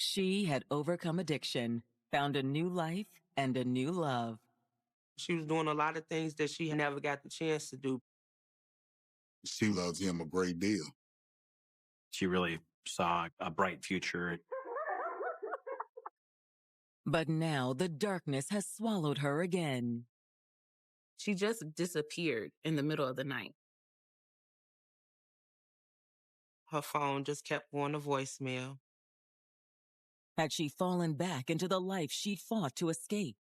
She had overcome addiction, found a new life, and a new love. She was doing a lot of things that she never got the chance to do. She loves him a great deal. She really saw a bright future. But now the darkness has swallowed her again. She just disappeared in the middle of the night. Her phone just kept going to voicemail. Had she fallen back into the life she'd fought to escape?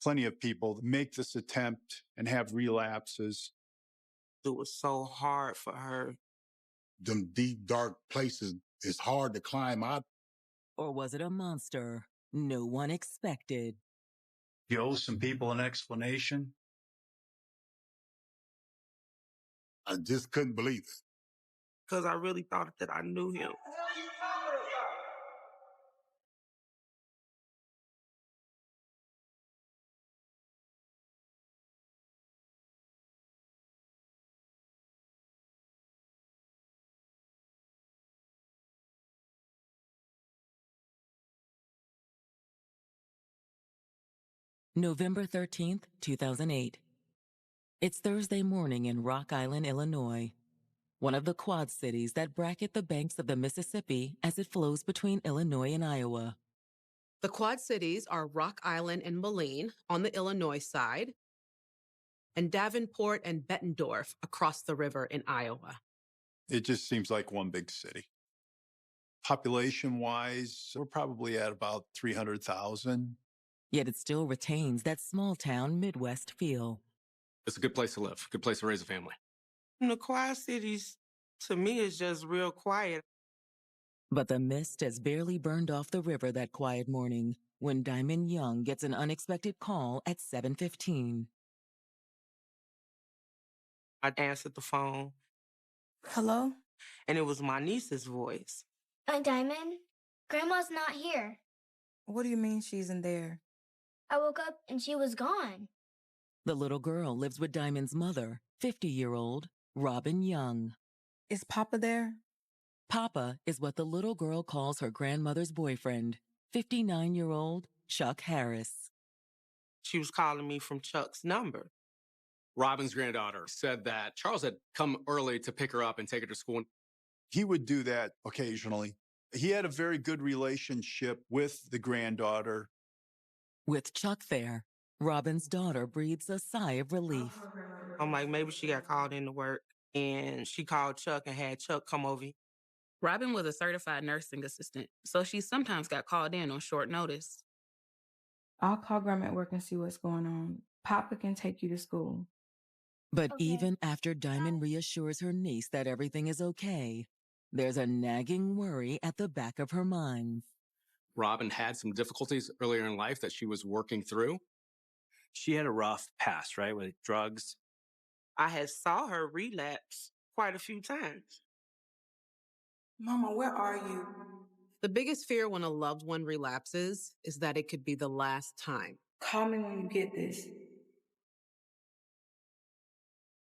Plenty of people make this attempt and have relapses. It was so hard for her. Them deep, dark places, it's hard to climb out. Or was it a monster no one expected? You owe some people an explanation. I just couldn't believe it. Because I really thought that I knew him. November 13th, 2008. It's Thursday morning in Rock Island, Illinois, one of the Quad Cities that bracket the banks of the Mississippi as it flows between Illinois and Iowa. The Quad Cities are Rock Island and Moline on the Illinois side, and Davenport and Bettendorf across the river in Iowa. It just seems like one big city. Population-wise, we're probably at about 300,000. Yet it still retains that small-town Midwest feel. It's a good place to live, good place to raise a family. And the Quad Cities, to me, is just real quiet. But the mist has barely burned off the river that quiet morning when Diamond Young gets an unexpected call at 7:15. I answered the phone, Hello? and it was my niece's voice. Diamond? Grandma's not here. What do you mean she's in there? I woke up and she was gone. The little girl lives with Diamond's mother, 50-year-old Robin Young. Is Papa there? Papa is what the little girl calls her grandmother's boyfriend, 59-year-old Chuck Harris. She was calling me from Chuck's number. Robin's granddaughter said that Charles had come early to pick her up and take her to school. He would do that occasionally. He had a very good relationship with the granddaughter. With Chuck there, Robin's daughter breathes a sigh of relief. I'm like, maybe she got called into work, and she called Chuck and had Chuck come over. Robin was a certified nursing assistant, so she sometimes got called in on short notice. I'll call Grandma at work and see what's going on. Papa can take you to school. But Okay. even after Diamond reassures her niece that everything is okay, there's a nagging worry at the back of her mind. Robin had some difficulties earlier in life that she was working through. She had a rough past, right, with drugs. I had saw her relapse quite a few times. Mama, where are you? The biggest fear when a loved one relapses is that it could be the last time. Call me when you get this.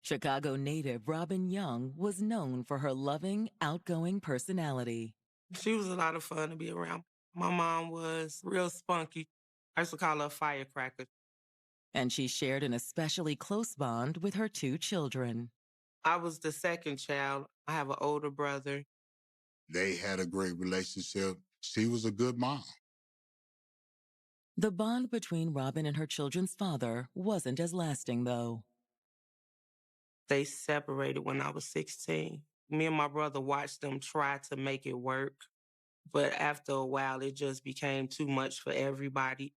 Chicago native Robin Young was known for her loving, outgoing personality. She was a lot of fun to be around. My mom was real spunky. I used to call her a firecracker. And she shared an especially close bond with her two children. I was the second child. I have an older brother. They had a great relationship. She was a good mom. The bond between Robin and her children's father wasn't as lasting, though. They separated when I was 16. Me and my brother watched them try to make it work. But after a while, it just became too much for everybody.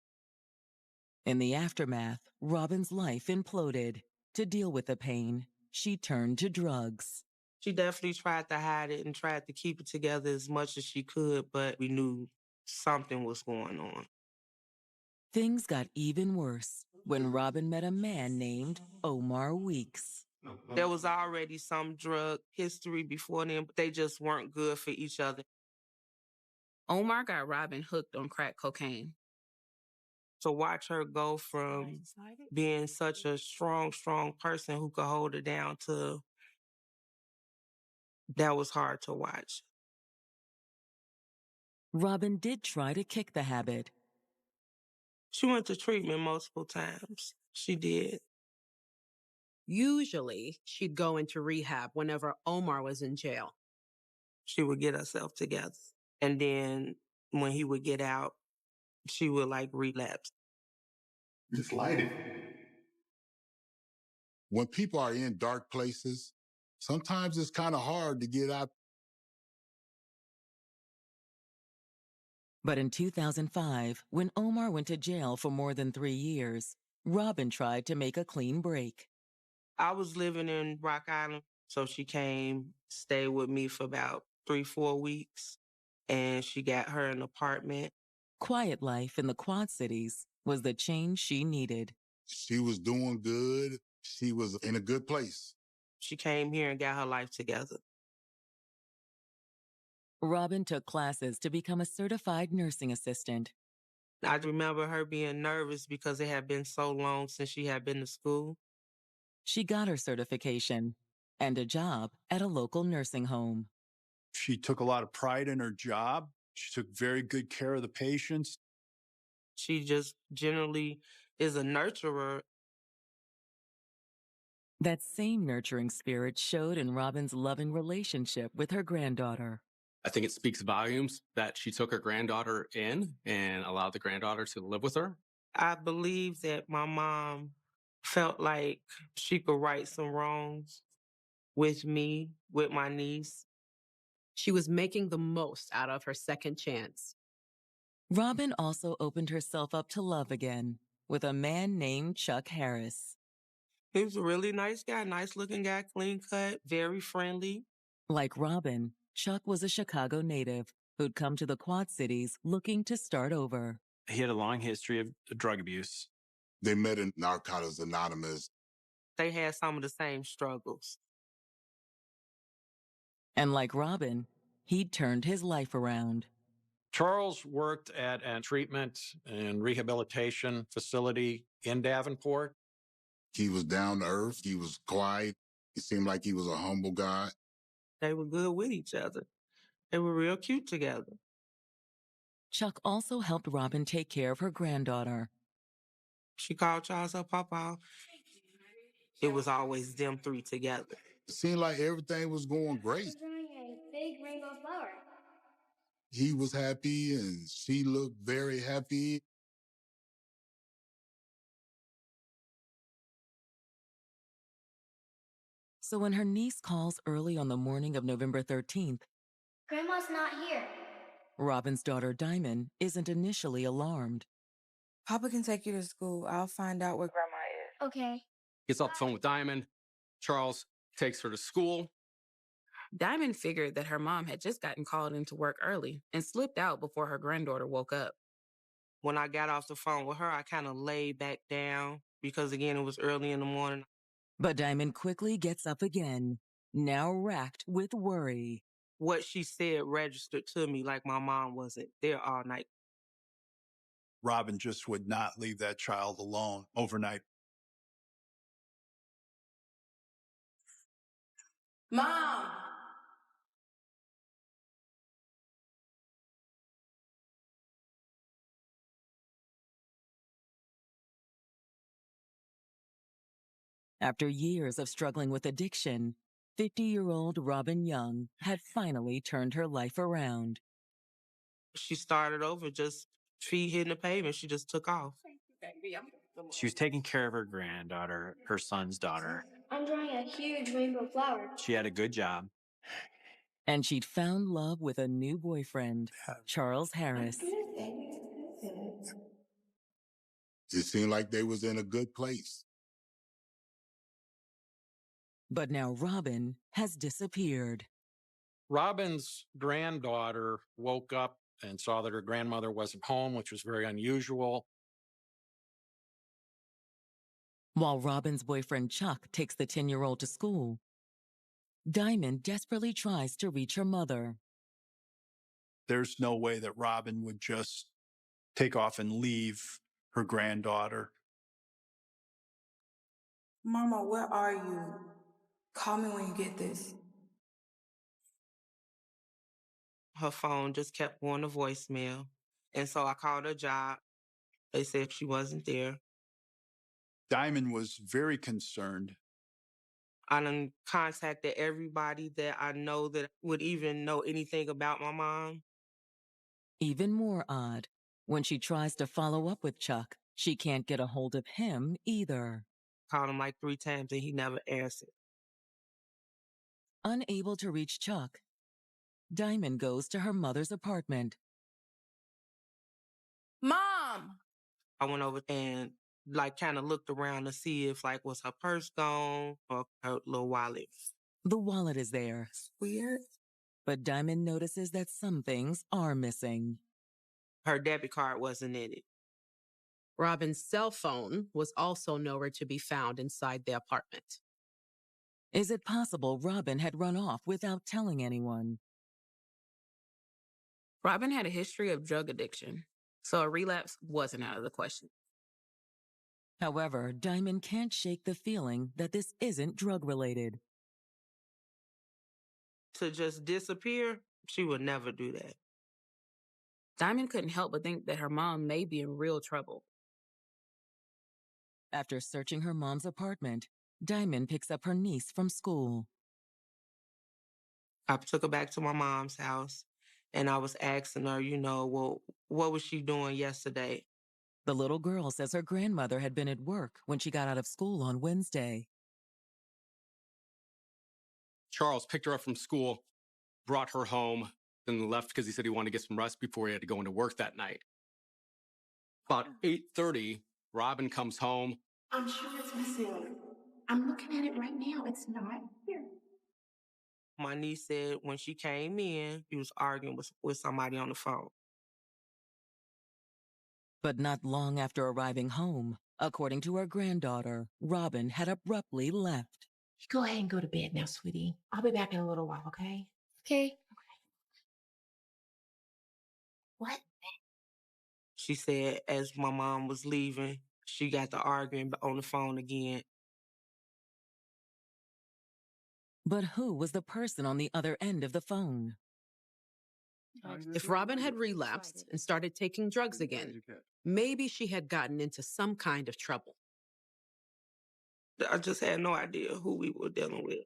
In the aftermath, Robin's life imploded. To deal with the pain, she turned to drugs. She definitely tried to hide it and tried to keep it together as much as she could, but we knew something was going on. Things got even worse when Robin met a man named Omar Weeks. There was already some drug history before them, but they just weren't good for each other. Omar got Robin hooked on crack cocaine. To watch her go from being such a strong person who could hold her down to that was hard to watch. Robin did try to kick the habit. She went to treatment multiple times. She did. Usually, she'd go into rehab whenever Omar was in jail. She would get herself together. And then when he would get out, she would like relapse. Just light it. When people are in dark places, sometimes it's kind of hard to get out. But in 2005, when Omar went to jail for more than 3 years, Robin tried to make a clean break. I was living in Rock Island, so she came, stayed with me for about 3-4 weeks, and she got her an apartment. Quiet life in the Quad Cities was the change she needed. She was doing good. She was in a good place. She came here and got her life together. Robin took classes to become a certified nursing assistant. I remember her being nervous because it had been so long since she had been to school. She got her certification and a job at a local nursing home. She took a lot of pride in her job. She took very good care of the patients. She just generally is a nurturer. That same nurturing spirit showed in Robin's loving relationship with her granddaughter. I think it speaks volumes that she took her granddaughter in and allowed the granddaughter to live with her. I believe that my mom felt like she could right some wrongs with me, with my niece. She was making the most out of her second chance. Robin also opened herself up to love again with a man named Chuck Harris. He was a really nice guy, nice looking guy, clean cut, very friendly. Like Robin, Chuck was a Chicago native who'd come to the Quad Cities looking to start over. He had a long history of drug abuse. They met in Narcotics Anonymous. They had some of the same struggles. And like Robin, he'd turned his life around. Charles worked at a treatment and rehabilitation facility in Davenport. He was down to earth. He was quiet. He seemed like he was a humble guy. They were good with each other. They were real cute together. Chuck also helped Robin take care of her granddaughter. She called Charles her papa. It was always them three together. It seemed like everything was going great. A big rainbow flower. He was happy and she looked very happy. So when her niece calls early on the morning of November 13th, Grandma's not here. Robin's daughter Diamond isn't initially alarmed. Papa can take you to school. I'll find out where Grandma is. Okay. Gets off the phone with Diamond. Charles takes her to school. Diamond figured that her mom had just gotten called into work early and slipped out before her granddaughter woke up. When I got off the phone with her, I kind of laid back down because, again, it was early in the morning. But Diamond quickly gets up again, now racked with worry. What she said registered to me like my mom wasn't there all night. Robin just would not leave that child alone overnight. Mom! After years of struggling with addiction, 50-year-old Robin Young had finally turned her life around. She started over, just feet hitting the pavement. She just took off. She was taking care of her granddaughter, her son's daughter. I'm drawing a huge rainbow flower. She had a good job. And she'd found love with a new boyfriend, Charles Harris. It seemed like they was in a good place. But now Robin has disappeared. Robin's granddaughter woke up and saw that her grandmother wasn't home, which was very unusual. While Robin's boyfriend Chuck takes the 10-year-old to school, Diamond desperately tries to reach her mother. There's no way that Robin would just take off and leave her granddaughter. Mama, where are you? Call me when you get this. her phone just kept going to voicemail. And so I called her job. They said she wasn't there. Diamond was very concerned. I done contacted everybody that I know that would even know anything about my mom. Even more odd, when she tries to follow up with Chuck, she can't get a hold of him either. Called him like 3 times and he never answered. Unable to reach Chuck, Diamond goes to her mother's apartment. Mom! I went over and like kind of looked around to see if like was her purse gone or her little wallet. The wallet is there. Weird. But Diamond notices that some things are missing. Her debit card wasn't in it. Robin's cell phone was also nowhere to be found inside the apartment. Is it possible Robin had run off without telling anyone? Robin had a history of drug addiction, so a relapse wasn't out of the question. However, Diamond can't shake the feeling that this isn't drug-related. To just disappear, she would never do that. Diamond couldn't help but think that her mom may be in real trouble. After searching her mom's apartment, Diamond picks up her niece from school. I took her back to my mom's house and I was asking her, well, what was she doing yesterday? The little girl says her grandmother had been at work when she got out of school on Wednesday. Charles picked her up from school, brought her home, then left because he said he wanted to get some rest before he had to go into work that night. About 8:30, Robin comes home. I'm sure it's missing. I'm looking at it right now. It's not here. My niece said when she came in, he was arguing with somebody on the phone. But not long after arriving home, according to her granddaughter, Robin had abruptly left. Go ahead and go to bed now, sweetie. I'll be back in a little while, okay? Okay. What? She said as my mom was leaving, she got to arguing on the phone again. But who was the person on the other end of the phone? If Robin had relapsed and started taking drugs again, maybe she had gotten into some kind of trouble. I just had no idea who we were dealing with.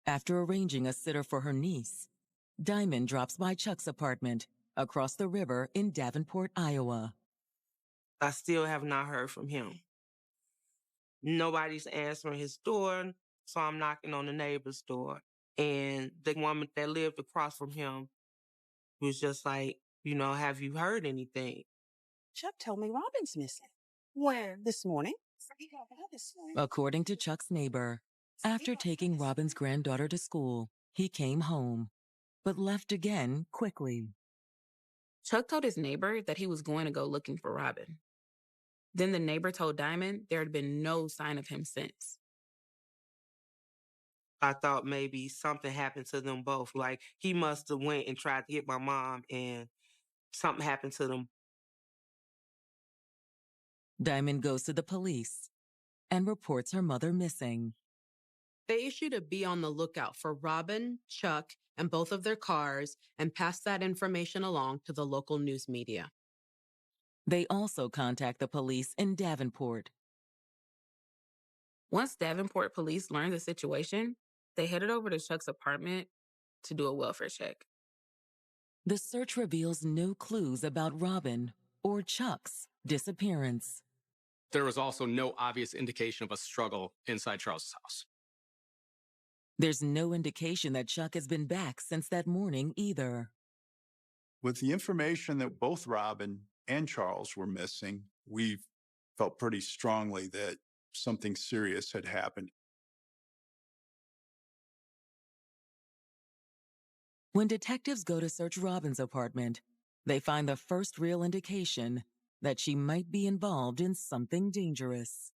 After arranging a sitter for her niece, Diamond drops by Chuck's apartment across the river in Davenport, Iowa. I still have not heard from him. Nobody's answering his door, so I'm knocking on the neighbor's door. And the woman that lived across from him was just like, have you heard anything? Chuck told me Robin's missing. When? This morning? According to Chuck's neighbor, after taking Robin's granddaughter to school, he came home, but left again quickly. Chuck told his neighbor that he was going to go looking for Robin. Then the neighbor told Diamond there had been no sign of him since. I thought maybe something happened to them both. Like he must have went and tried to get my mom and something happened to them. Diamond goes to the police and reports her mother missing. They issued a be on the lookout for Robin, Chuck, and both of their cars and passed that information along to the local news media. They also contact the police in Davenport. Once Davenport police learned the situation, they headed over to Chuck's apartment to do a welfare check. The search reveals no clues about Robin or Chuck's disappearance. There was also no obvious indication of a struggle inside Charles's house. There's no indication that Chuck has been back since that morning either. With the information that both Robin and Charles were missing, we felt pretty strongly that something serious had happened. When detectives go to search Robin's apartment, they find the first real indication that she might be involved in something dangerous.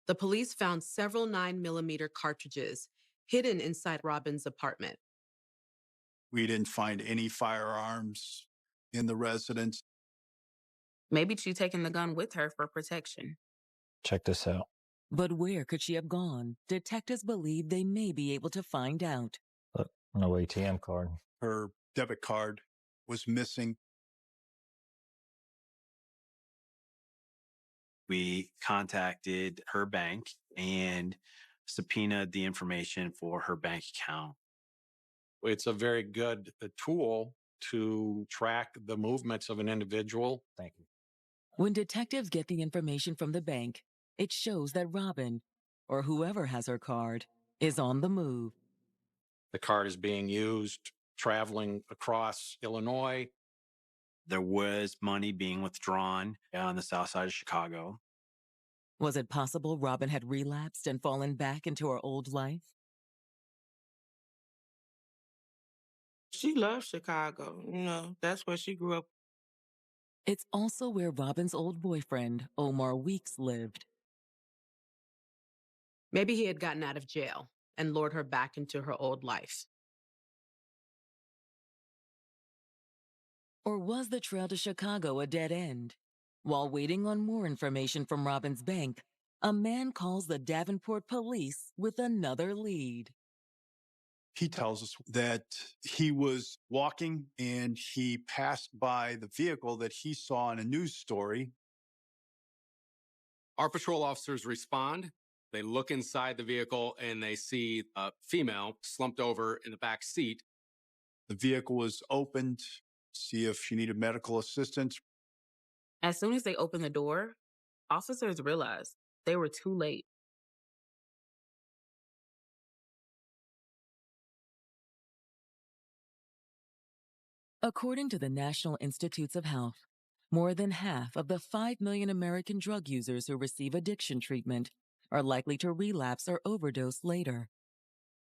The police found several 9mm cartridges hidden inside Robin's apartment. We didn't find any firearms in the residence. Maybe she'd taken the gun with her for protection. Check this out. But where could she have gone? Detectives believe they may be able to find out. Look, No ATM card. Her debit card was missing. We contacted her bank and subpoenaed the information for her bank account. It's a very good tool to track the movements of an individual. Thank you. When detectives get the information from the bank, it shows that Robin, or whoever has her card, is on the move. The card is being used traveling across Illinois. There was money being withdrawn on the south side of Chicago. Was it possible Robin had relapsed and fallen back into her old life? She loves Chicago. You know, that's where she grew up. It's also where Robin's old boyfriend, Omar Weeks, lived. Maybe he had gotten out of jail and lured her back into her old life. Or was the trail to Chicago a dead end? While waiting on more information from Robin's bank, a man calls the Davenport police with another lead. He tells us that he was walking and he passed by the vehicle that he saw in a news story. Our patrol officers respond. They look inside the vehicle and they see a female slumped over in the back seat. The vehicle was opened to see if she needed medical assistance. As soon as they opened the door, officers realized they were too late. According to the National Institutes of Health, more than half of the 5 million American drug users who receive addiction treatment are likely to relapse or overdose later.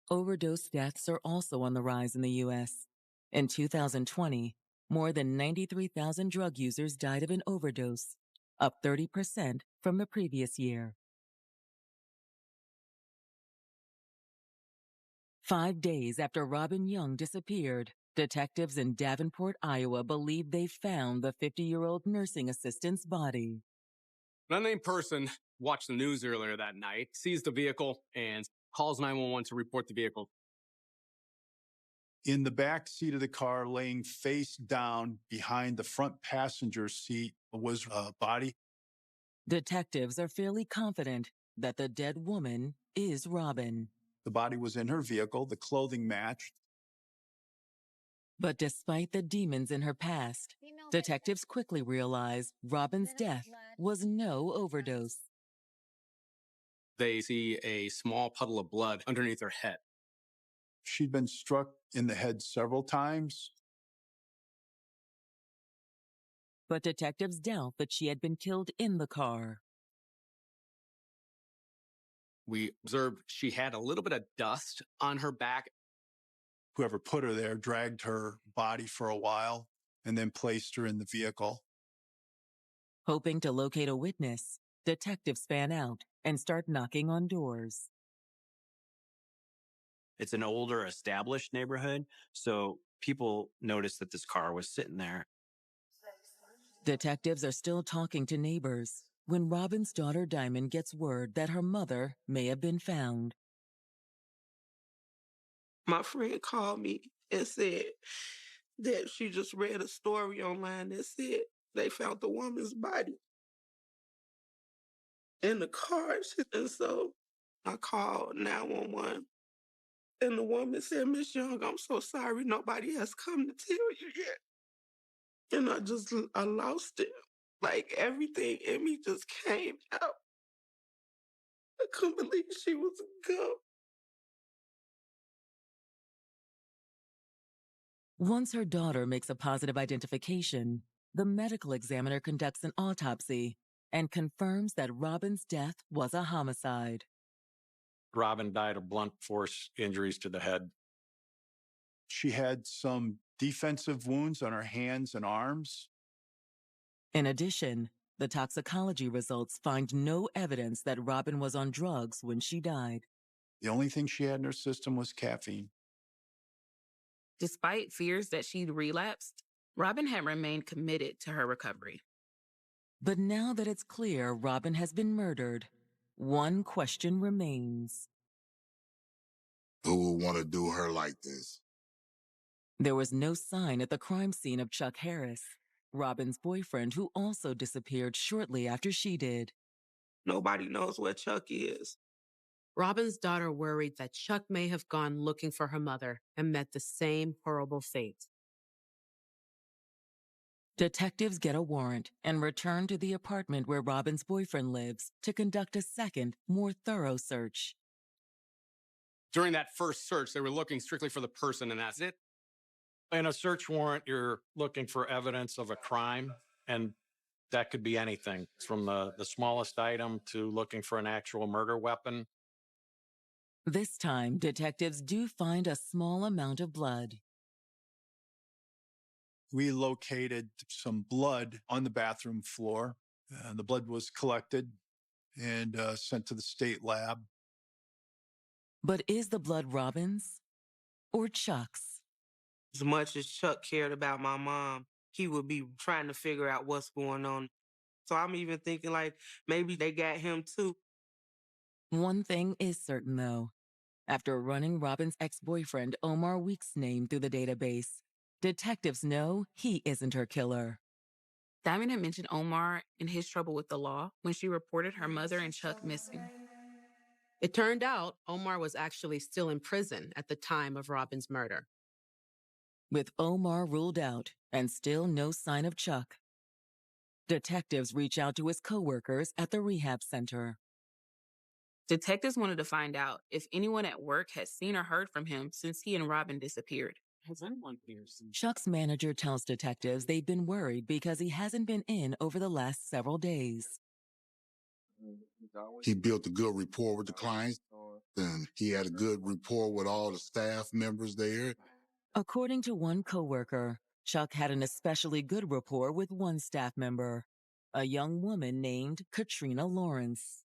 Overdose deaths are also on the rise in the U.S. In 2020, more than 93,000 drug users died of an overdose, up 30% from the previous year. 5 days after Robin Young disappeared, detectives in Davenport, Iowa believe they found the 50-year-old nursing assistant's body. An unnamed person watched the news earlier that night, sees the vehicle, and calls 911 to report the vehicle. In the back seat of the car, laying face down behind the front passenger seat, was a body. Detectives are fairly confident that the dead woman is Robin. The body was in her vehicle. The clothing matched. But despite the demons in her past, detectives quickly realize Robin's death was no overdose. They see a small puddle of blood underneath her head. She'd been struck in the head several times. But detectives doubt that she had been killed in the car. We observed she had a little bit of dust on her back. Whoever put her there dragged her body for a while and then placed her in the vehicle. Hoping to locate a witness, detectives fan out and start knocking on doors. It's an older, established neighborhood, so people noticed that this car was sitting there. Detectives are still talking to neighbors when Robin's daughter Diamond gets word that her mother may have been found. My friend called me and said that she just read a story online that said they found the woman's body in the car. And so I called 911. And the woman said, "Miss Young, I'm so sorry. Nobody has come to tell you yet." And I lost it. Like everything in me just came out. I couldn't believe she was gone. Once her daughter makes a positive identification, the medical examiner conducts an autopsy and confirms that Robin's death was a homicide. Robin died of blunt force injuries to the head. She had some defensive wounds on her hands and arms. In addition, the toxicology results find no evidence that Robin was on drugs when she died. The only thing she had in her system was caffeine. Despite fears that she'd relapsed, Robin had remained committed to her recovery. But now that it's clear Robin has been murdered, one question remains. Who would want to do her like this? There was no sign at the crime scene of Chuck Harris, Robin's boyfriend, who also disappeared shortly after she did. Nobody knows where Chuck is. Robin's daughter worried that Chuck may have gone looking for her mother and met the same horrible fate. Detectives get a warrant and return to the apartment where Robin's boyfriend lives to conduct a second, more thorough search. During that first search, they were looking strictly for the person, and that's it. In a search warrant, you're looking for evidence of a crime, and that could be anything from the smallest item to looking for an actual murder weapon. This time, detectives do find a small amount of blood. We located some blood on the bathroom floor. The blood was collected and sent to the state lab. But is the blood Robin's or Chuck's? As much as Chuck cared about my mom, he would be trying to figure out what's going on. So I'm even thinking like maybe they got him too. One thing is certain, though. After running Robin's ex-boyfriend Omar Weeks' name through the database, detectives know he isn't her killer. Diamond had mentioned Omar and his trouble with the law when she reported her mother and Chuck missing. It turned out Omar was actually still in prison at the time of Robin's murder. With Omar ruled out and still no sign of Chuck, detectives reach out to his coworkers at the rehab center. Detectives wanted to find out if anyone at work had seen or heard from him since he and Robin disappeared. Has anyone here seen Chuck's manager tells detectives they've been worried because he hasn't been in over the last several days. He built a good rapport with the clients, and he had a good rapport with all the staff members there. According to one coworker, Chuck had an especially good rapport with one staff member, a young woman named Katrina Lawrence.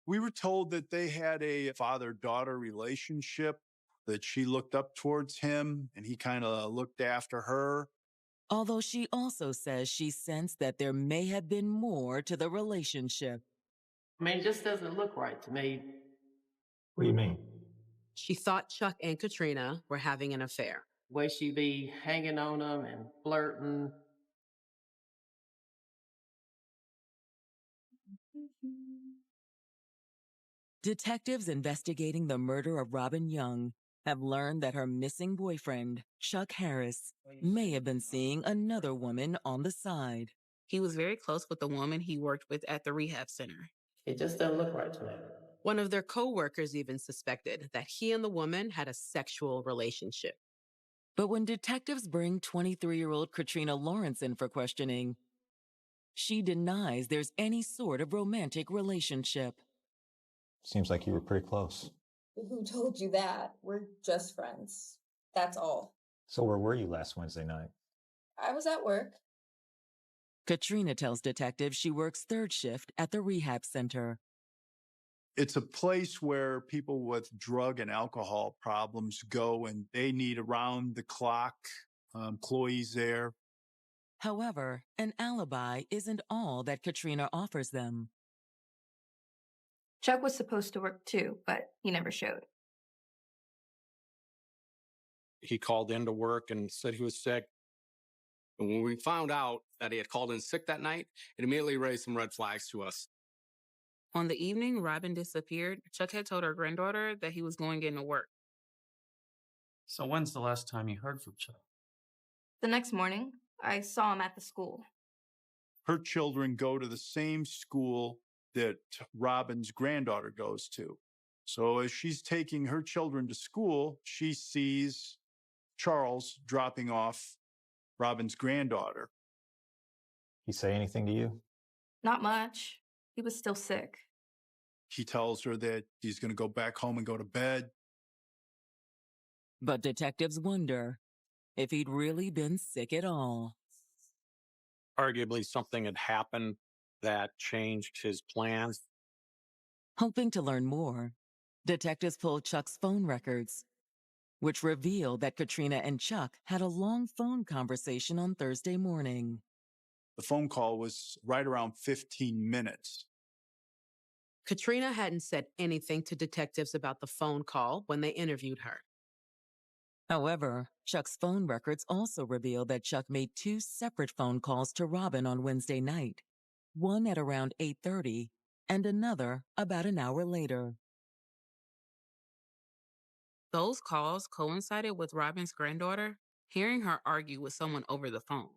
We were told that they had a father-daughter relationship, that she looked up towards him and he kind of looked after her. Although she also says she sensed that there may have been more to the relationship. I mean, it just doesn't look right to me. What do you mean? She thought Chuck and Katrina were having an affair. The way she be hanging on them and flirting. Detectives investigating the murder of Robin Young have learned that her missing boyfriend, Chuck Harris, may have been seeing another woman on the side. He was very close with the woman he worked with at the rehab center. It just doesn't look right to me. One of their coworkers even suspected that he and the woman had a sexual relationship. But when detectives bring 23-year-old Katrina Lawrence in for questioning, she denies there's any sort of romantic relationship. Seems like you were pretty close. Who told you that? We're just friends. That's all. So where were you last Wednesday night? I was at work. Katrina tells detectives she works third shift at the rehab center. It's a place where people with drug and alcohol problems go, and they need around-the-clock employees there. However, an alibi isn't all that Katrina offers them. Chuck was supposed to work too, but he never showed. He called into work and said he was sick. And when we found out that he had called in sick that night, it immediately raised some red flags to us. On the evening Robin disappeared, Chuck had told her granddaughter that he was going into work. So when's the last time you heard from Chuck? The next morning, I saw him at the school. Her children go to the same school that Robin's granddaughter goes to. So as she's taking her children to school, she sees Charles dropping off Robin's granddaughter. He say anything to you? Not much. He was still sick. He tells her that he's going to go back home and go to bed. But detectives wonder if he'd really been sick at all. Arguably, something had happened that changed his plans. Hoping to learn more, detectives pulled Chuck's phone records, which revealed that Katrina and Chuck had a long phone conversation on Thursday morning. The phone call was right around 15 minutes. Katrina hadn't said anything to detectives about the phone call when they interviewed her. However, Chuck's phone records also reveal that Chuck made 2 separate phone calls to Robin on Wednesday night, one at around 8:30 and another about an hour later. Those calls coincided with Robin's granddaughter hearing her argue with someone over the phone.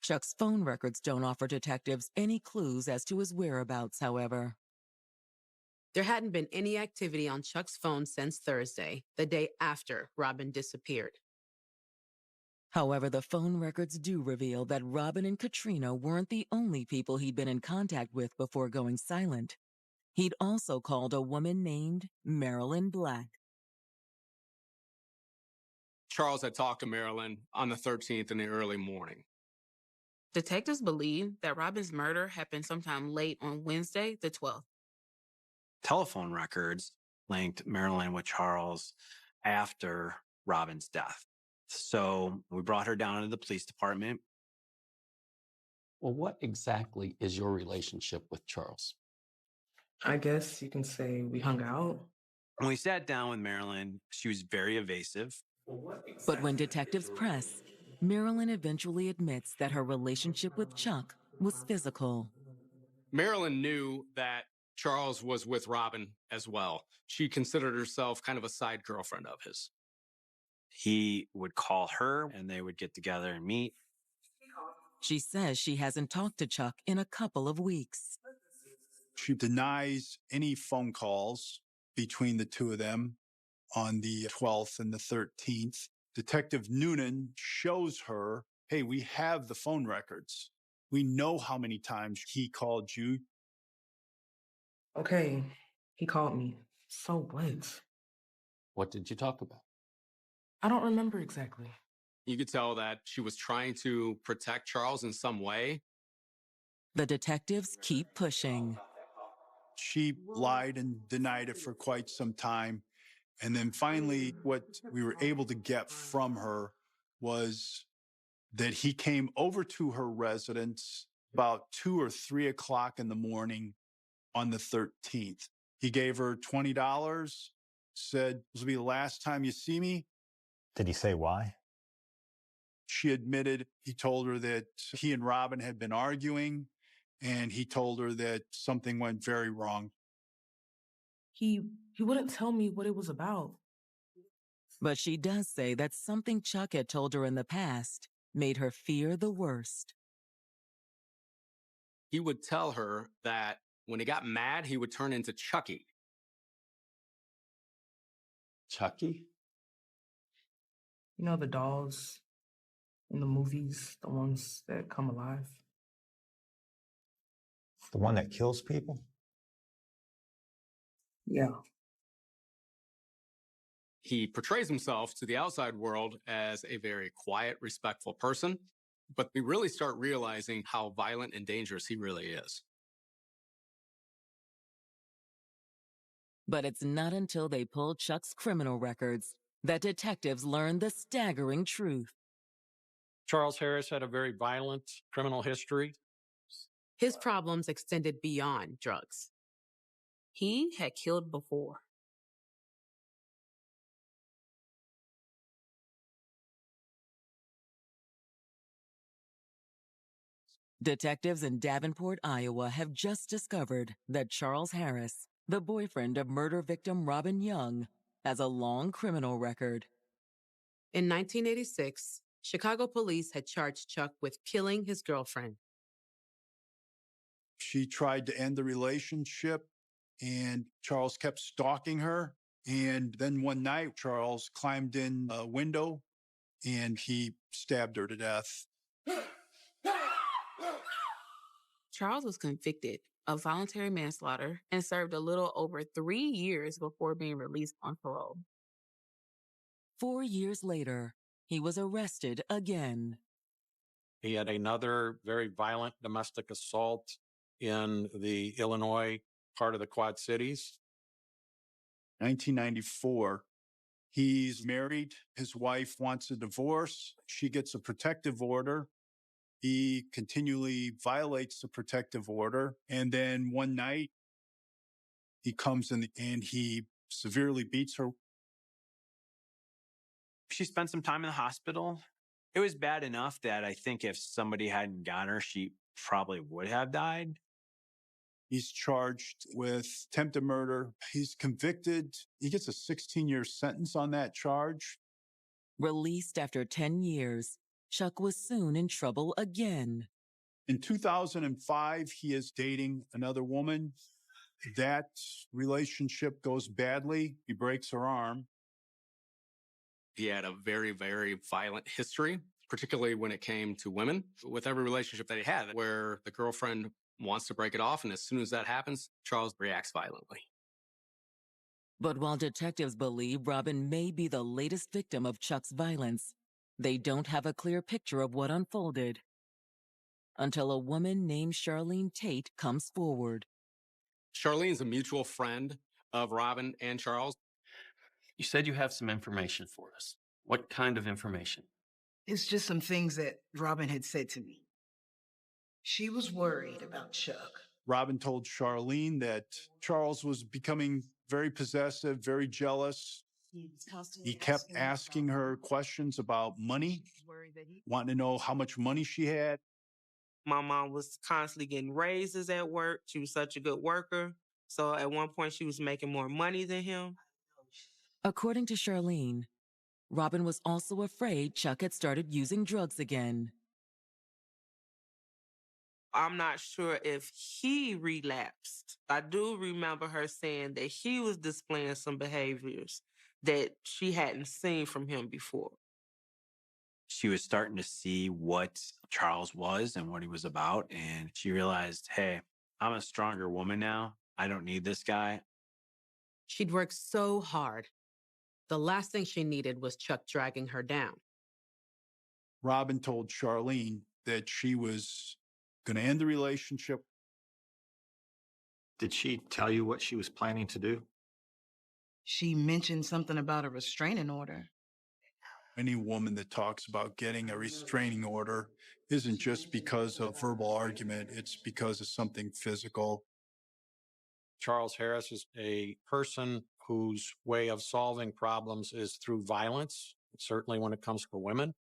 Chuck's phone records don't offer detectives any clues as to his whereabouts, however. There hadn't been any activity on Chuck's phone since Thursday, the day after Robin disappeared. However, the phone records do reveal that Robin and Katrina weren't the only people he'd been in contact with before going silent. He'd also called a woman named Marilyn Black. Charles had talked to Marilyn on the 13th in the early morning. Detectives believe that Robin's murder happened sometime late on Wednesday, the 12th. Telephone records linked Marilyn with Charles after Robin's death. So we brought her down to the police department. Well, what exactly is your relationship with Charles? I guess you can say we hung out. When we sat down with Marilyn, she was very evasive. But when detectives press, Marilyn eventually admits that her relationship with Chuck was physical. Marilyn knew that Charles was with Robin as well. She considered herself kind of a side girlfriend of his. He would call her and they would get together and meet. She says she hasn't talked to Chuck in a couple of weeks. She denies any phone calls between the two of them on the 12th and the 13th. Detective Noonan shows her, hey, we have the phone records. We know how many times he called you. Okay, he called me. So what? What did you talk about? I don't remember exactly. You could tell that she was trying to protect Charles in some way. The detectives keep pushing. She lied and denied it for quite some time. And then finally, what we were able to get from her was that he came over to her residence about 2 or 3 o'clock in the morning on the 13th. He gave her $20, said, "This will be the last time you see me." Did he say why? She admitted he told her that he and Robin had been arguing, and he told her that something went very wrong. He wouldn't tell me what it was about. But she does say that something Chuck had told her in the past made her fear the worst. He would tell her that when he got mad, he would turn into Chucky. Chucky? You know the dolls in the movies, the ones that come alive? The one that kills people? Yeah. He portrays himself to the outside world as a very quiet, respectful person, but we really start realizing how violent and dangerous he really is. But it's not until they pull Chuck's criminal records that detectives learn the staggering truth. Charles Harris had a very violent criminal history. His problems extended beyond drugs. He had killed before. Detectives in Davenport, Iowa have just discovered that Charles Harris, the boyfriend of murder victim Robin Young, has a long criminal record. In 1986, Chicago police had charged Chuck with killing his girlfriend. She tried to end the relationship, and Charles kept stalking her. And then one night, Charles climbed in a window and he stabbed her to death. Charles was convicted of voluntary manslaughter and served a little over 3 years before being released on parole. 4 years later, he was arrested again. He had another very violent domestic assault in the Illinois part of the Quad Cities. 1994, he's married. His wife wants a divorce. She gets a protective order. He continually violates the protective order. And then one night, he comes in and he severely beats her. She spent some time in the hospital. It was bad enough that I think if somebody hadn't got her, she probably would have died. He's charged with attempted murder. He's convicted. He gets a 16-year sentence on that charge. Released after 10 years, Chuck was soon in trouble again. In 2005, he is dating another woman. That relationship goes badly. He breaks her arm. He had a very, very violent history, particularly when it came to women. With every relationship that he had, where the girlfriend wants to break it off, and as soon as that happens, Charles reacts violently. But while detectives believe Robin may be the latest victim of Chuck's violence, they don't have a clear picture of what unfolded. Until a woman named Charlene Tate comes forward. Charlene's a mutual friend of Robin and Charles. You said you have some information for us. What kind of information? It's just some things that Robin had said to me. She was worried about Chuck. Robin told Charlene that Charles was becoming very possessive, very jealous. He kept asking her questions about money, wanting to know how much money she had. My mom was constantly getting raises at work. She was such a good worker. So at one point, she was making more money than him. According to Charlene, Robin was also afraid Chuck had started using drugs again. I'm not sure if he relapsed. I do remember her saying that he was displaying some behaviors that she hadn't seen from him before. She was starting to see what Charles was and what he was about. And she realized, hey, I'm a stronger woman now. I don't need this guy. She'd worked so hard. The last thing she needed was Chuck dragging her down. Robin told Charlene that she was going to end the relationship. Did she tell you what she was planning to do? She mentioned something about a restraining order. Any woman that talks about getting a restraining order isn't just because of verbal argument, it's because of something physical. Charles Harris is a person whose way of solving problems is through violence, certainly when it comes for women.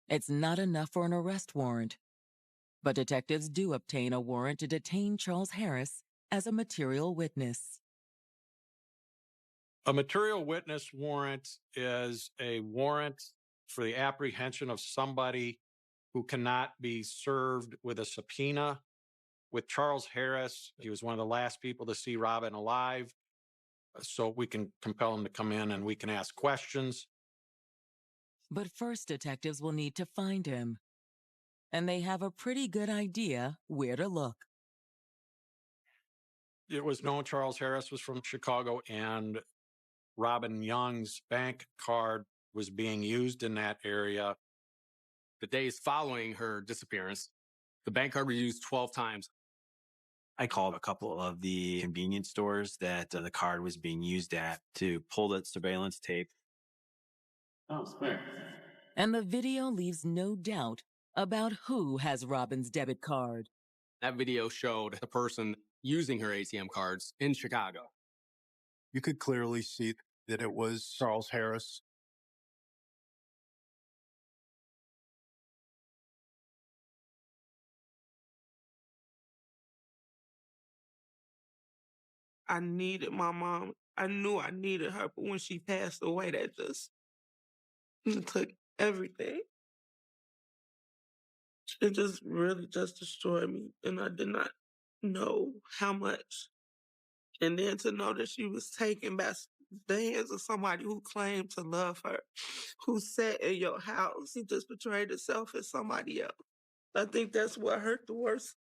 It's not enough for an arrest warrant, but detectives do obtain a warrant to detain Charles Harris as a material witness. A material witness warrant is a warrant for the apprehension of somebody who cannot be served with a subpoena. With Charles Harris, he was one of the last people to see Robin alive, so we can compel him to come in and we can ask questions. But first, detectives will need to find him, and they have a pretty good idea where to look. It was known Charles Harris was from Chicago, and Robin Young's bank card was being used in that area. The days following her disappearance, the bank card was used 12 times. I called a couple of the convenience stores that the card was being used at to pull that surveillance tape. Oh, smart. And the video leaves no doubt about who has Robin's debit card. That video showed the person using her ATM cards in Chicago. You could clearly see that it was Charles Harris. I needed my mom. I knew I needed her, but when she passed away, that just took everything. It just really just destroyed me, and I did not know how much. And then to know that she was taken by the hands of somebody who claimed to love her, who sat in your house, he just portrayed himself as somebody else. I think that's what hurt the worst.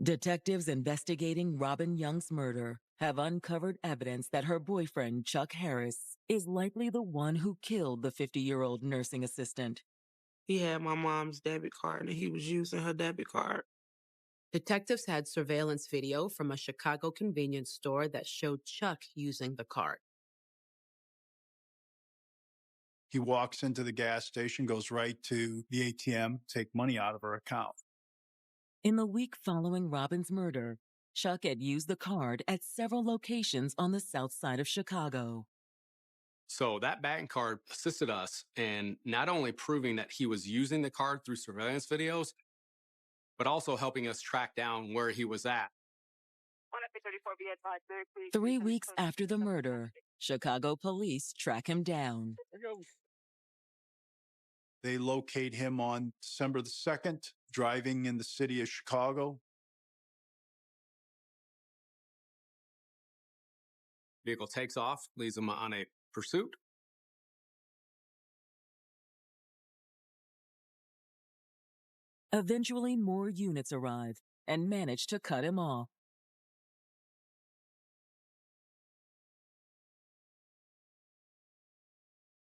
Detectives investigating Robin Young's murder have uncovered evidence that her boyfriend, Chuck Harris, is likely the one who killed the 50-year-old nursing assistant. He had my mom's debit card, and he was using her debit card. Detectives had surveillance video from a Chicago convenience store that showed Chuck using the card. He walks into the gas station, goes right to the ATM, take money out of her account. In the week following Robin's murder, Chuck had used the card at several locations on the south side of Chicago. So that bank card assisted us in not only proving that he was using the card through surveillance videos, but also helping us track down where he was at. 3 weeks after the murder, Chicago police track him down. They locate him on December the 2nd, driving in the city of Chicago. Vehicle takes off, leads him on a pursuit. Eventually, more units arrive and manage to cut him off.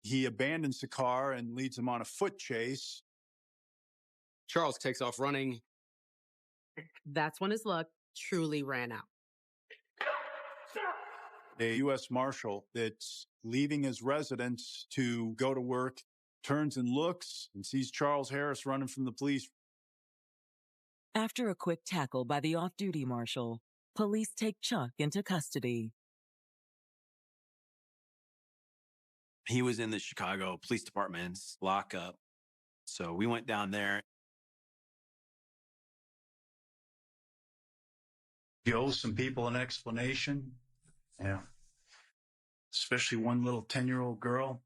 He abandons the car and leads him on a foot chase. Charles takes off running. That's when his luck truly ran out. A U.S. Marshal that's leaving his residence to go to work turns and looks and sees Charles Harris running from the police. After a quick tackle by the off-duty marshal, police take Chuck into custody. He was in the Chicago Police Department's lockup. So we went down there. You owe some people an explanation. Yeah. Especially one little 10-year-old girl.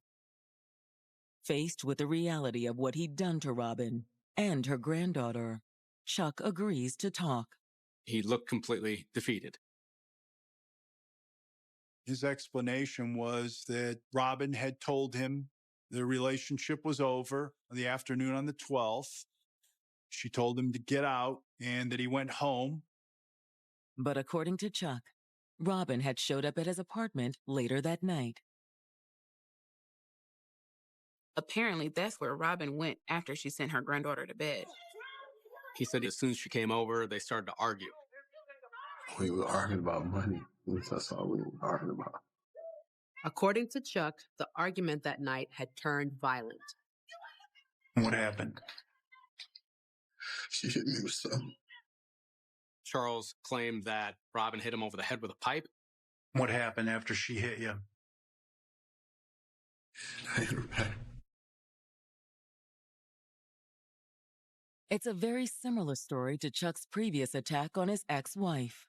Faced with the reality of what he'd done to Robin and her granddaughter, Chuck agrees to talk. He looked completely defeated. His explanation was that Robin had told him the relationship was over the afternoon on the 12th. She told him to get out and that he went home. But according to Chuck, Robin had showed up at his apartment later that night. Apparently, that's where Robin went after she sent her granddaughter to bed. He said as soon as she came over, they started to argue. We were arguing about money. At least that's all we were arguing about. According to Chuck, the argument that night had turned violent. What happened? She hit me with something. Charles claimed that Robin hit him over the head with a pipe. What happened after she hit you? I hit her back. It's a very similar story to Chuck's previous attack on his ex-wife.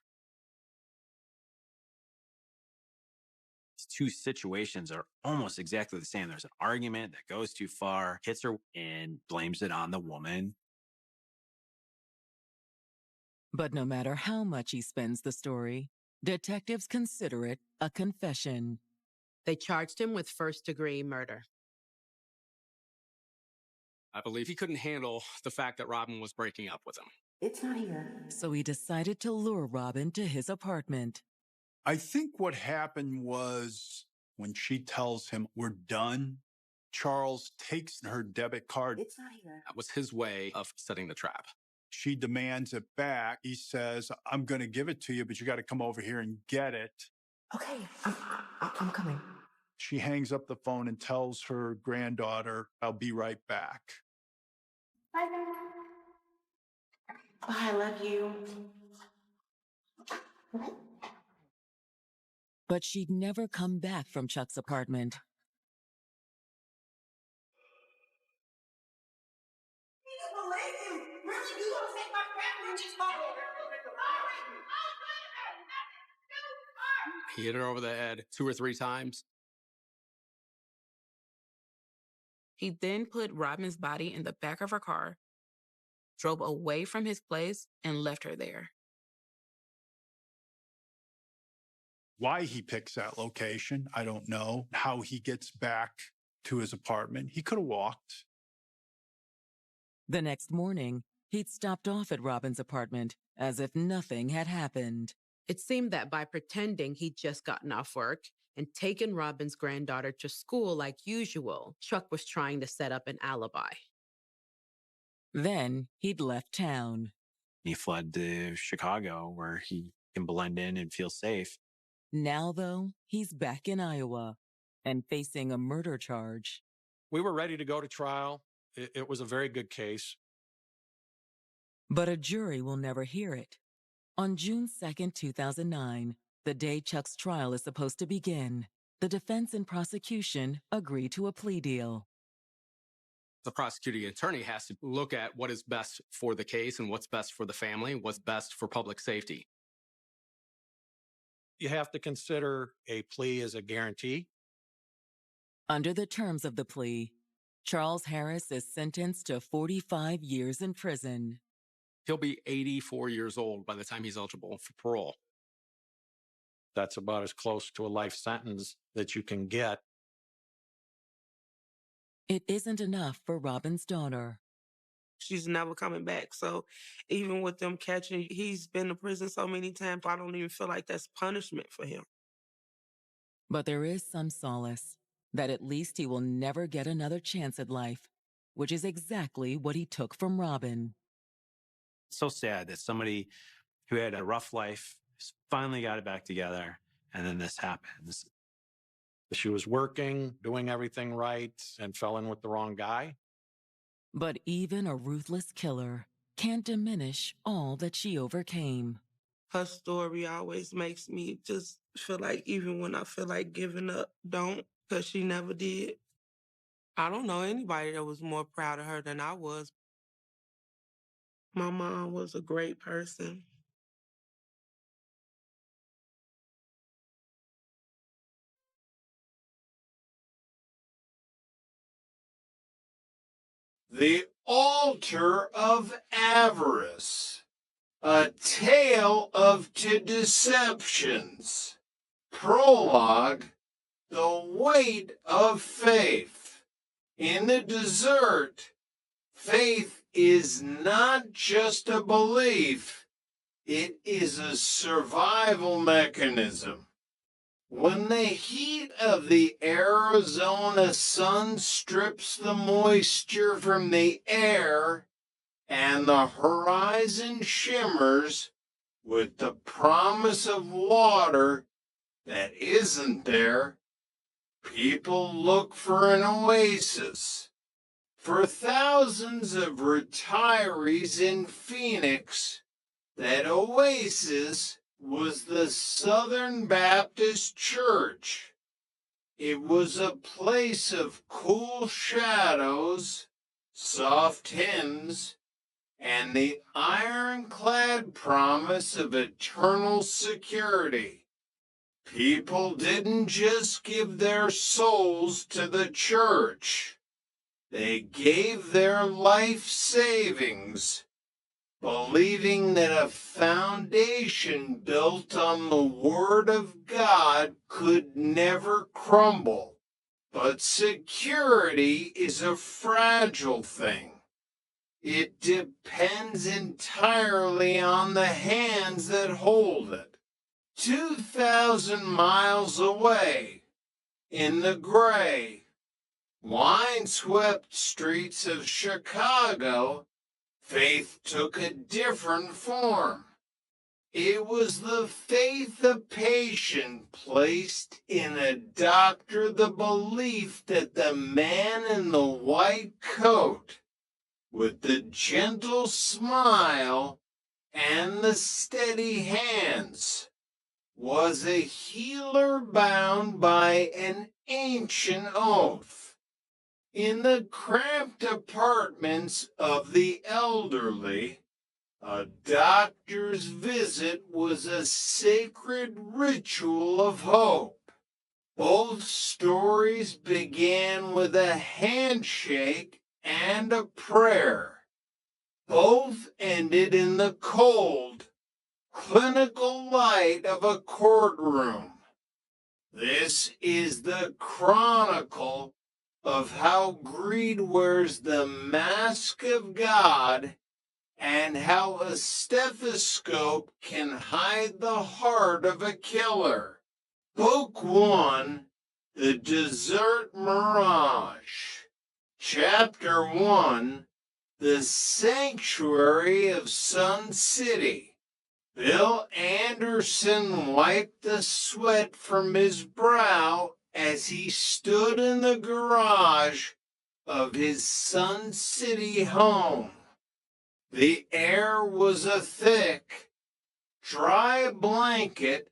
These two situations are almost exactly the same. There's an argument that goes too far, hits her, and blames it on the woman. But no matter how much he spins the story, detectives consider it a confession. They charged him with first-degree murder. I believe he couldn't handle the fact that Robin was breaking up with him. It's not here. So he decided to lure Robin to his apartment. I think what happened was when she tells him we're done, Charles takes her debit card. It's not here. That was his way of setting the trap. She demands it back. He says, I'm going to give it to you, but you got to come over here and get it. Okay, I'm coming. She hangs up the phone and tells her granddaughter, I'll be right back. Bye. I love you. But she'd never come back from Chuck's apartment. He hit her over the head 2 or 3 times. He then put Robin's body in the back of her car, drove away from his place, and left her there. Why he picks that location, I don't know. How he gets back to his apartment, he could have walked. The next morning, he'd stopped off at Robin's apartment as if nothing had happened. It seemed that by pretending he'd just gotten off work and taken Robin's granddaughter to school like usual, Chuck was trying to set up an alibi. Then he'd left town. He fled to Chicago where he can blend in and feel safe. Now, though, he's back in Iowa and facing a murder charge. We were ready to go to trial. It was a very good case. But a jury will never hear it. On June 2nd, 2009, the day Chuck's trial is supposed to begin, the defense and prosecution agree to a plea deal. The prosecuting attorney has to look at what is best for the case and what's best for the family, what's best for public safety. You have to consider a plea as a guarantee. Under the terms of the plea, Charles Harris is sentenced to 45 years in prison. He'll be 84 years old by the time he's eligible for parole. That's about as close to a life sentence that you can get. It isn't enough for Robin's daughter. She's never coming back. So even with them catching, he's been to prison so many times, I don't even feel like that's punishment for him. But there is some solace that at least he will never get another chance at life, which is exactly what he took from Robin. So sad that somebody who had a rough life finally got it back together, and then this happens. She was working, doing everything right, and fell in with the wrong guy. But even a ruthless killer can't diminish all that she overcame. Her story always makes me just feel like even when I feel like giving up, don't, because she never did. I don't know anybody that was more proud of her than I was. My mom was a great person. The Altar of Avarice, a tale of two deceptions. Prologue, the weight of faith. In the desert, faith is not just a belief, it is a survival mechanism. When the heat of the Arizona sun strips the moisture from the air and the horizon shimmers with the promise of water that isn't there, people look for an oasis. For thousands of retirees in Phoenix, that oasis was the Southern Baptist Church. It was a place of cool shadows, soft hymns, and the ironclad promise of eternal security. People didn't just give their souls to the church. They gave their life savings, believing that a foundation built on the Word of God could never crumble. But security is a fragile thing. It depends entirely on the hands that hold it. 2,000 miles away, in the gray, wine-swept streets of Chicago, faith took a different form. It was the faith a patient placed in a doctor, the belief that the man in the white coat, with the gentle smile and the steady hands, was a healer bound by an ancient oath. In the cramped apartments of the elderly, a doctor's visit was a sacred ritual of hope. Both stories began with a handshake and a prayer. Both ended in the cold, clinical light of a courtroom. This is the chronicle of how greed wears the mask of God and how a stethoscope can hide the heart of a killer. Book 1, The Desert Mirage. Chapter 1, The Sanctuary of Sun City. Bill Anderson wiped the sweat from his brow as he stood in the garage of his Sun City home. The air was a thick, dry blanket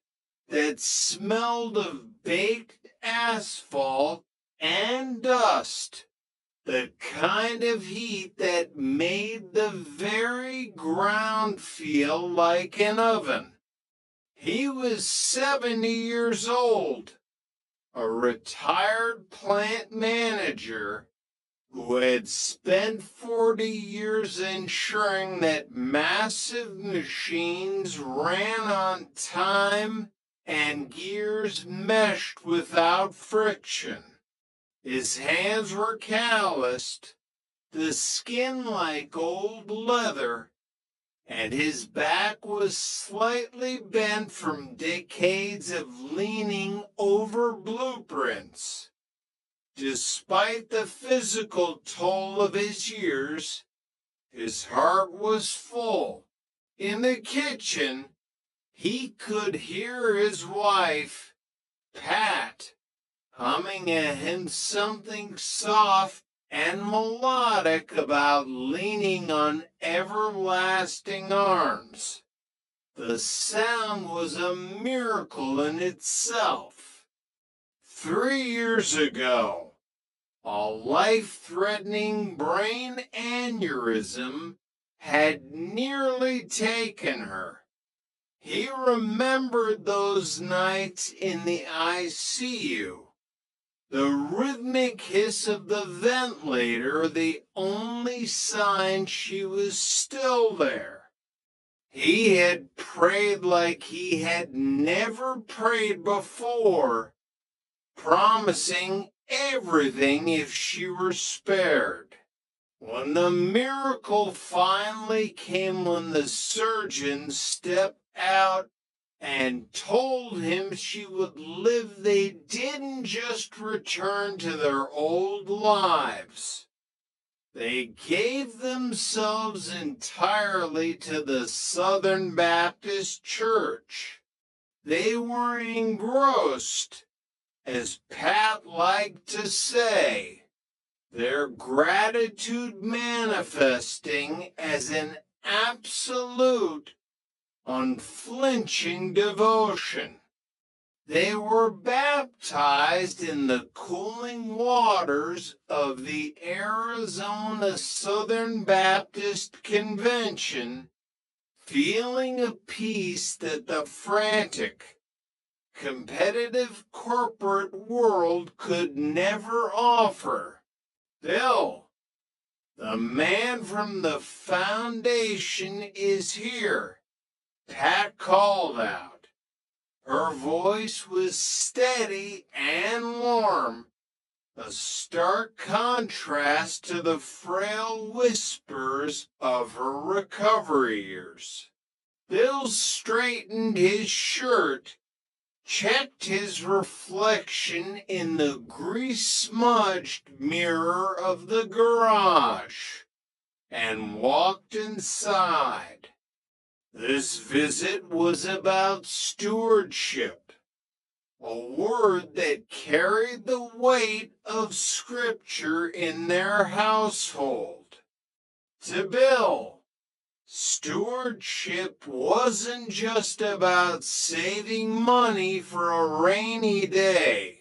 that smelled of baked asphalt and dust, the kind of heat that made the very ground feel like an oven. He was 70 years old, a retired plant manager who had spent 40 years ensuring that massive machines ran on time and gears meshed without friction. His hands were calloused, the skin like old leather, and his back was slightly bent from decades of leaning over blueprints. Despite the physical toll of his years, his heart was full. In the kitchen, he could hear his wife, Pat, humming at him something soft and melodic about leaning on everlasting arms. The sound was a miracle in itself. 3 years ago, a life-threatening brain aneurysm had nearly taken her. He remembered those nights in the ICU. The rhythmic hiss of the ventilator, the only sign she was still there. He had prayed like he had never prayed before, promising everything if she were spared. When the miracle finally came, when the surgeon stepped out and told him she would live, they didn't just return to their old lives. They gave themselves entirely to the Southern Baptist Church. They were engrossed, as Pat liked to say, their gratitude manifesting as an absolute, unflinching devotion. They were baptized in the cooling waters of the Arizona Southern Baptist Convention, feeling a peace that the frantic, competitive corporate world could never offer. Bill, the man from the foundation, is here, Pat called out. Her voice was steady and warm, a stark contrast to the frail whispers of her recovery years. Bill straightened his shirt, checked his reflection in the grease-smudged mirror of the garage, and walked inside. This visit was about stewardship, a word that carried the weight of Scripture in their household. To Bill, stewardship wasn't just about saving money for a rainy day.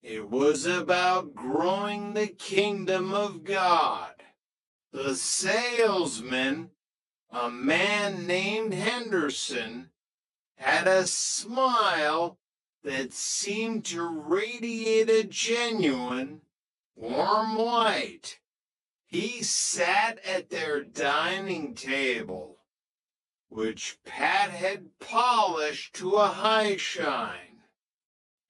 It was about growing the kingdom of God. The salesman, a man named Henderson, had a smile that seemed to radiate a genuine, warm light. He sat at their dining table, which Pat had polished to a high shine.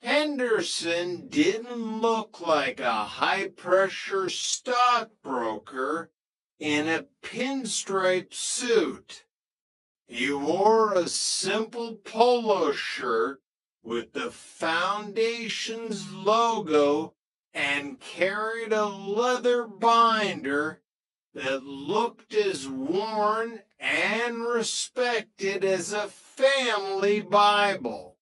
Henderson didn't look like a high-pressure stockbroker in a pinstripe suit. He wore a simple polo shirt with the foundation's logo and carried a leather binder that looked as worn and respected as a family Bible.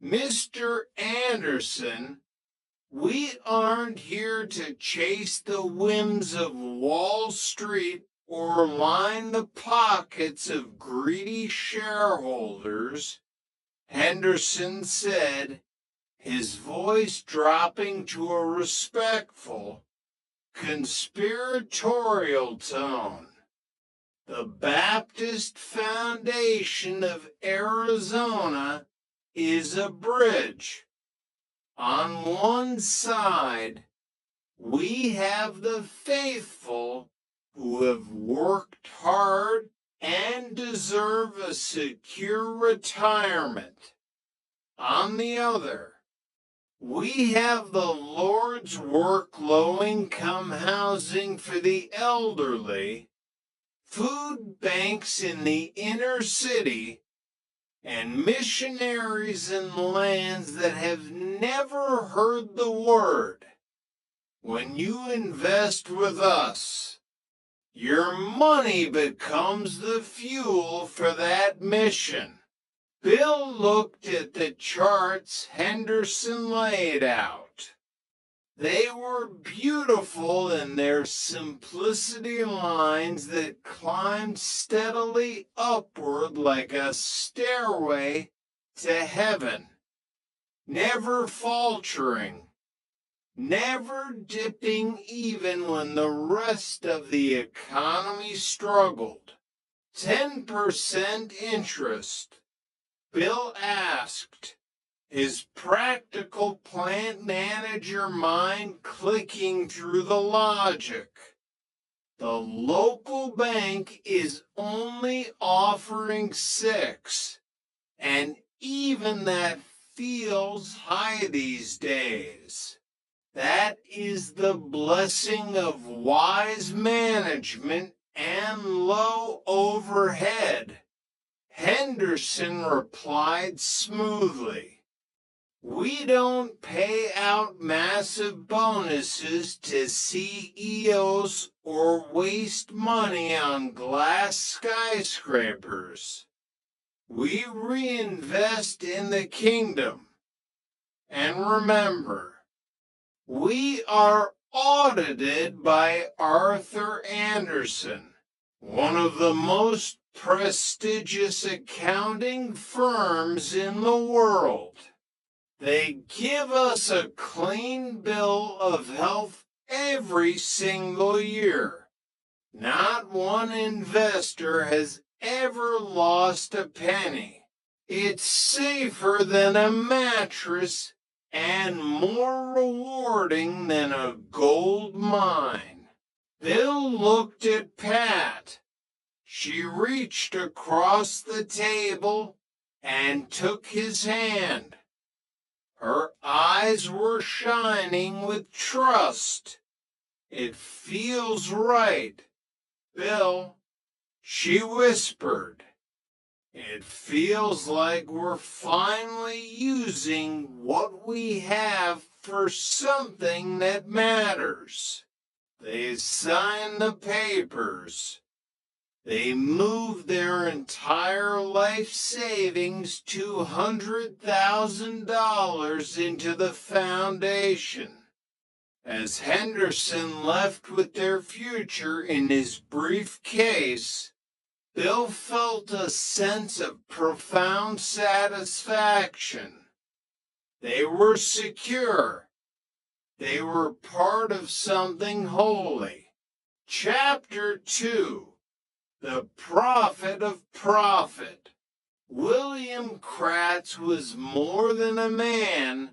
Mr. Anderson, we aren't here to chase the whims of Wall Street or line the pockets of greedy shareholders, Henderson said, his voice dropping to a respectful, conspiratorial tone. The Baptist Foundation of Arizona is a bridge. On one side, we have the faithful who have worked hard and deserve a secure retirement. On the other, we have the Lord's work low-income housing for the elderly, food banks in the inner city, and missionaries in lands that have never heard the word. When you invest with us, your money becomes the fuel for that mission. Bill looked at the charts Henderson laid out. They were beautiful in their simplicity lines that climbed steadily upward like a stairway to heaven, never faltering, never dipping even when the rest of the economy struggled. 10% interest. Bill asked, his practical plant manager mind clicking through the logic. The local bank is only offering 6, and even that feels high these days. That is the blessing of wise management and low overhead. Henderson replied smoothly, we don't pay out massive bonuses to CEOs or waste money on glass skyscrapers. We reinvest in the kingdom. And remember, we are audited by Arthur Andersen, one of the most prestigious accounting firms in the world. They give us a clean bill of health every single year. Not one investor has ever lost a penny. It's safer than a mattress and more rewarding than a gold mine. Bill looked at Pat. She reached across the table and took his hand. Her eyes were shining with trust. It feels right, Bill, she whispered. It feels like we're finally using what we have for something that matters. They signed the papers. They moved their entire life savings, $200,000, into the foundation. As Henderson left with their future in his briefcase, Bill felt a sense of profound satisfaction. They were secure. They were part of something holy. Chapter 2. The Prophet of Profit. William Kratz was more than a man.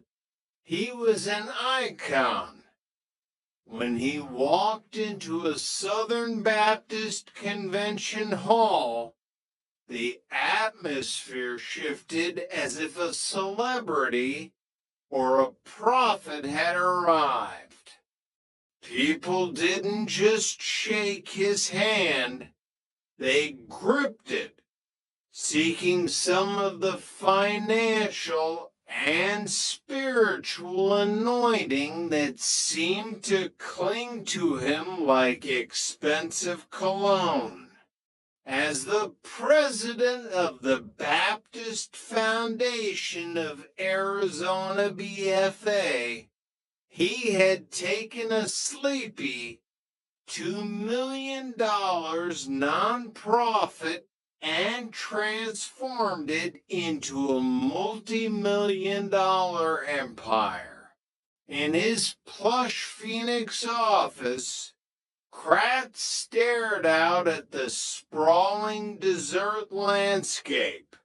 He was an icon. When he walked into a Southern Baptist convention hall, the atmosphere shifted as if a celebrity or a prophet had arrived. People didn't just shake his hand, they gripped it, seeking some of the financial and spiritual anointing that seemed to cling to him like expensive cologne. As the president of the Baptist Foundation of Arizona BFA, he had taken a sleepy $2 million nonprofit and transformed it into a multi-million-dollar empire. In his plush Phoenix office, Kratz stared out at the sprawling desert landscape.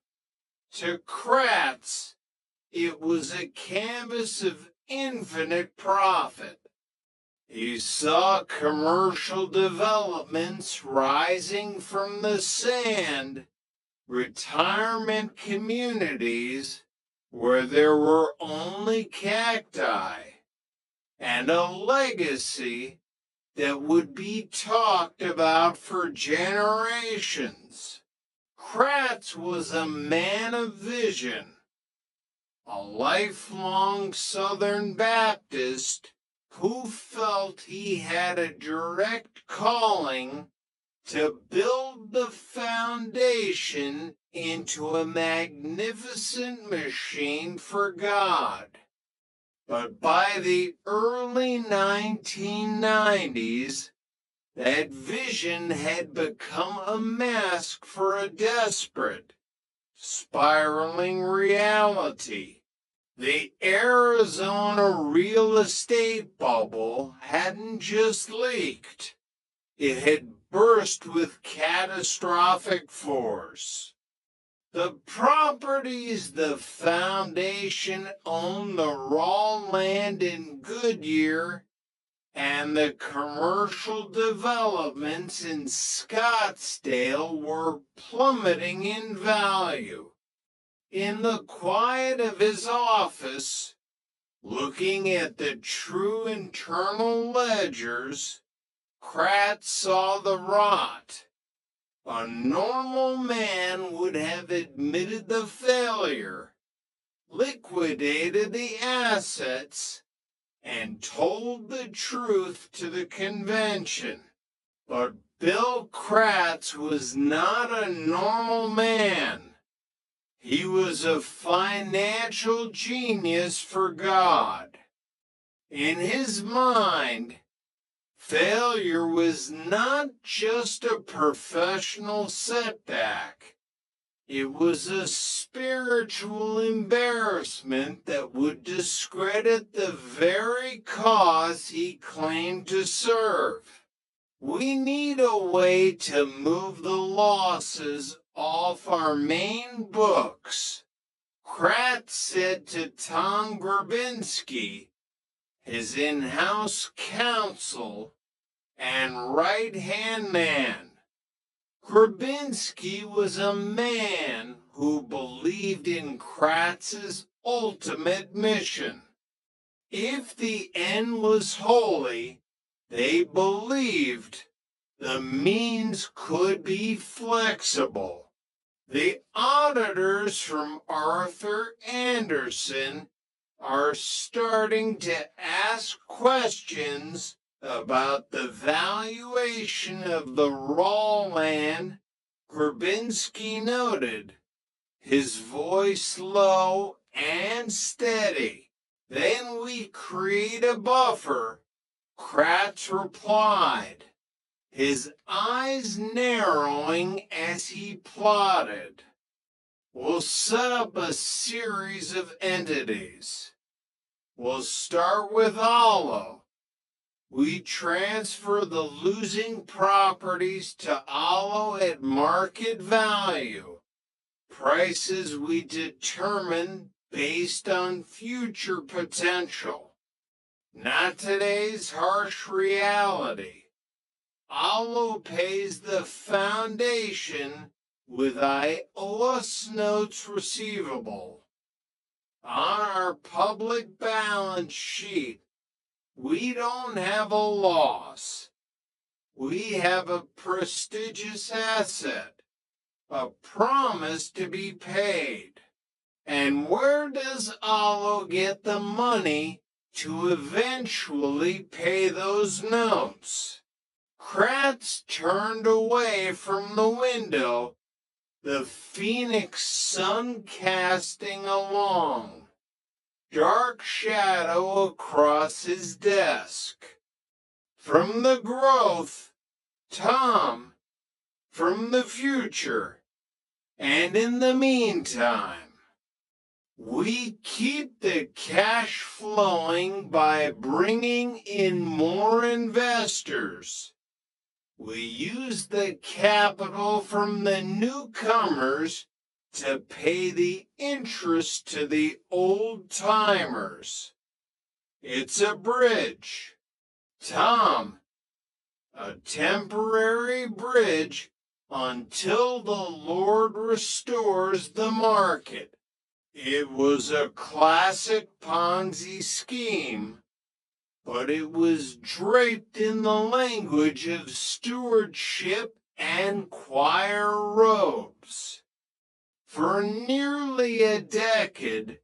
To Kratz, it was a canvas of infinite profit. He saw commercial developments rising from the sand, retirement communities where there were only cacti, and a legacy that would be talked about for generations. Kratz was a man of vision, a lifelong Southern Baptist who felt he had a direct calling to build the foundation into a magnificent machine for God. But by the early 1990s, that vision had become a mask for a desperate, spiraling reality. The Arizona real estate bubble hadn't just leaked. It had burst with catastrophic force. The properties the foundation owned, the raw land in Goodyear, and the commercial developments in Scottsdale were plummeting in value. In the quiet of his office, looking at the true internal ledgers, Kratz saw the rot. A normal man would have admitted the failure, liquidated the assets, and told the truth to the convention. But Bill Kratz was not a normal man. He was a financial genius for God. In his mind, failure was not just a professional setback. It was a spiritual embarrassment that would discredit the very cause he claimed to serve. We need a way to move the losses off our main books, Kratz said to Tom Grabinski, his in-house counsel and right-hand man. Grabinski was a man who believed in Kratz's ultimate mission. If the end was holy, they believed the means could be flexible. The auditors from Arthur Andersen are starting to ask questions about the valuation of the raw land, Grabinski noted, his voice low and steady. Then we create a buffer, Kratz replied, his eyes narrowing as he plotted. We'll set up a series of entities. We'll start with Allo. We transfer the losing properties to Allo at market value, prices we determine based on future potential, not today's harsh reality. Allo pays the foundation with IOS notes receivable. On our public balance sheet, we don't have a loss. We have a prestigious asset, a promise to be paid. And where does Allo get the money to eventually pay those notes? Kratz turned away from the window, the Phoenix sun casting along, dark shadow across his desk. from the growth, Tom from the future, and in the meantime, we keep the cash flowing by bringing in more investors. We use the capital from the newcomers to pay the interest to the old-timers. It's a bridge. Tom, a temporary bridge until the Lord restores the market. It was a classic Ponzi scheme, but it was draped in the language of stewardship and choir robes. For nearly a decade,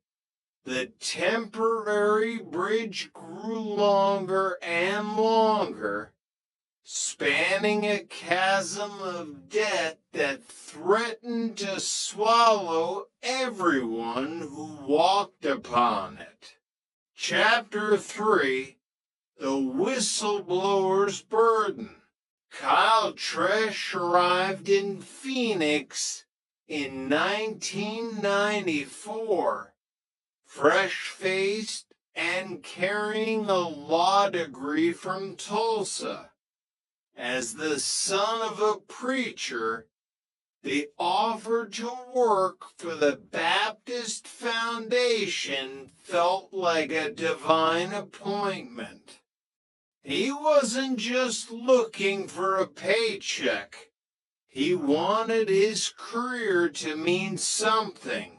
the temporary bridge grew longer and longer, spanning a chasm of debt that threatened to swallow everyone who walked upon it. Chapter 3, The Whistleblower's Burden. Kyle Tresh arrived in Phoenix in 1994, fresh-faced and carrying a law degree from Tulsa. As the son of a preacher, the offer to work for the Baptist Foundation felt like a divine appointment. He wasn't just looking for a paycheck. He wanted his career to mean something.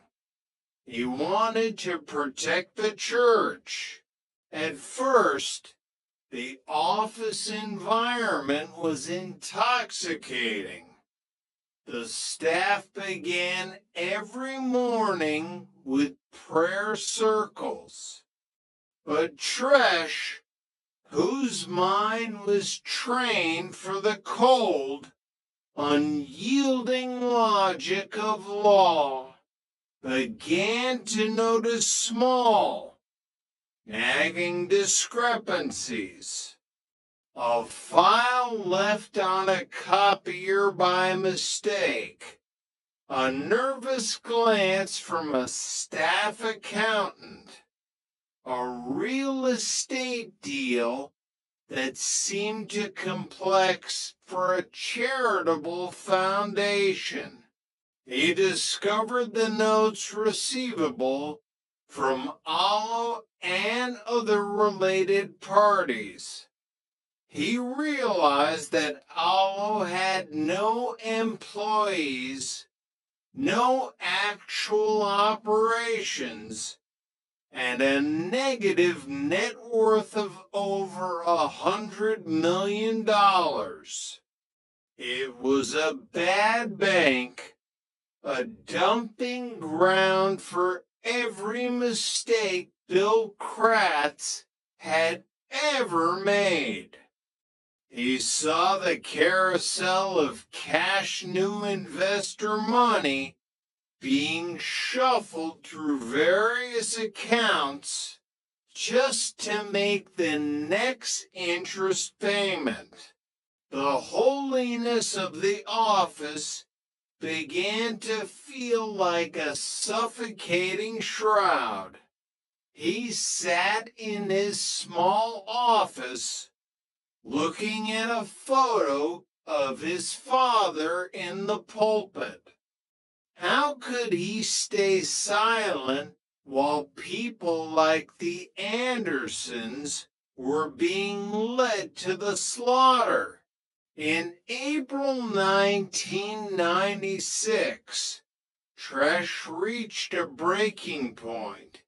He wanted to protect the church. At first, the office environment was intoxicating. The staff began every morning with prayer circles. But Tresh, whose mind was trained for the cold, unyielding logic of law, began to notice small, nagging discrepancies. A file left on a copier by mistake, a nervous glance from a staff accountant, a real estate deal that seemed too complex for a charitable foundation. He discovered the notes receivable from Allo and other related parties. He realized that Allo had no employees, no actual operations, and a negative net worth of over $100 million. It was a bad bank, a dumping ground for every mistake Bill Kratz had ever made. He saw the carousel of cash new investor money being shuffled through various accounts just to make the next interest payment. The holiness of the office began to feel like a suffocating shroud. He sat in his small office, looking at a photo of his father in the pulpit. How could he stay silent while people like the Andersons were being led to the slaughter? In April 1996, Tresh reached a breaking point.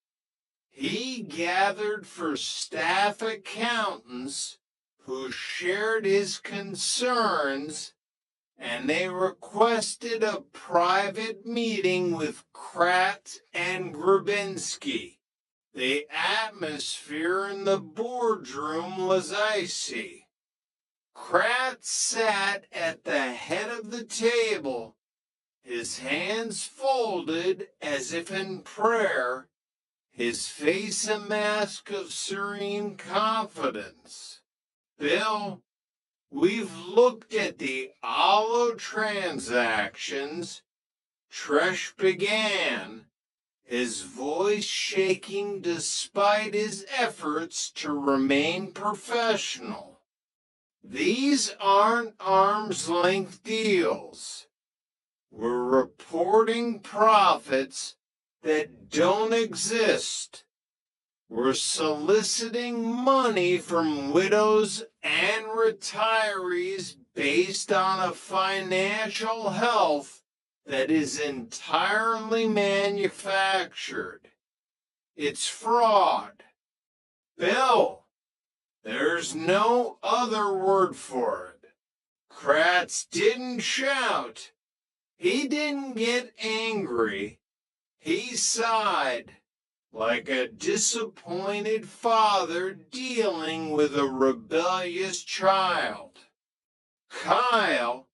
He gathered for staff accountants who shared his concerns, and they requested a private meeting with Kratz and Grabinski. The atmosphere in the boardroom was icy. Kratz sat at the head of the table, his hands folded as if in prayer, his face a mask of serene confidence. Bill, we've looked at the Allo transactions. Tresh began, his voice shaking despite his efforts to remain professional. These aren't arm's length deals. We're reporting profits that don't exist. We're soliciting money from widows and retirees based on a financial health that is entirely manufactured. It's fraud. Bill, there's no other word for it. Kratz didn't shout. He didn't get angry. He sighed, like a disappointed father dealing with a rebellious child. Kyle,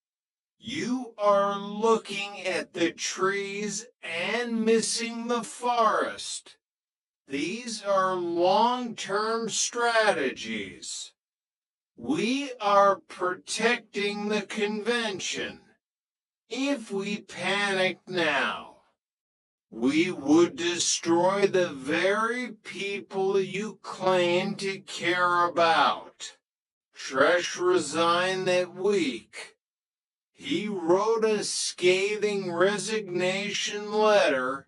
you are looking at the trees and missing the forest. These are long-term strategies. We are protecting the convention. If we panic now, we would destroy the very people you claim to care about. Tresh resigned that week. He wrote a scathing resignation letter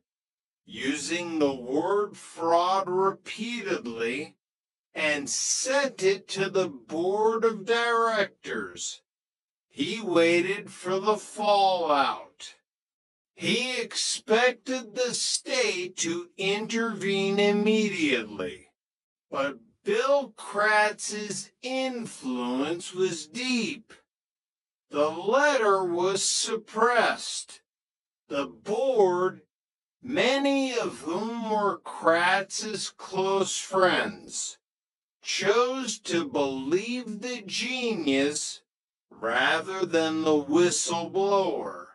using the word fraud repeatedly and sent it to the board of directors. He waited for the fallout. He expected the state to intervene immediately, but Bill Kratz's influence was deep. The letter was suppressed. The board, many of whom were Kratz's close friends, chose to believe the genius rather than the whistleblower.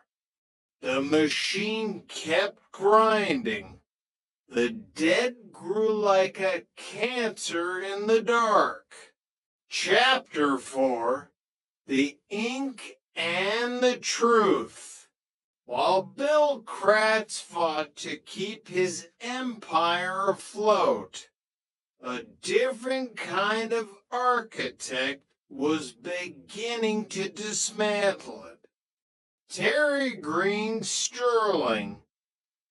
The machine kept grinding. The dead grew like a cancer in the dark. Chapter 4, The Ink and the Truth. While Bill Kratz fought to keep his empire afloat, a different kind of architect was beginning to dismantle it. Terry Green Sterling,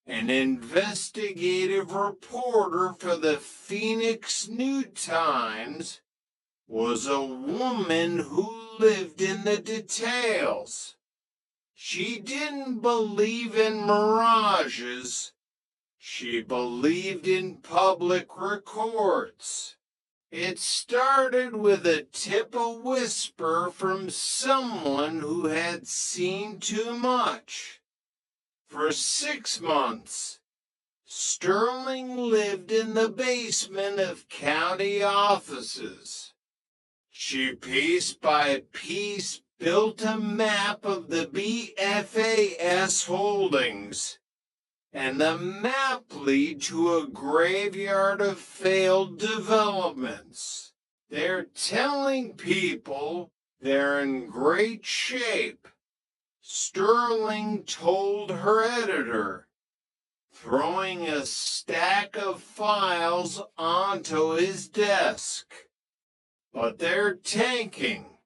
an investigative reporter for the Phoenix New-Times, was a woman who lived in the details. She didn't believe in mirages. She believed in public records. It started with a tip-o-whisper from someone who had seen too much. For 6 months, Sterling lived in the basement of county offices. She piece by piece built a map of the BFAS holdings, and the map lead to a graveyard of failed developments. They're telling people they're in great shape. Sterling told her editor, throwing a stack of files onto his desk. But they're tanking.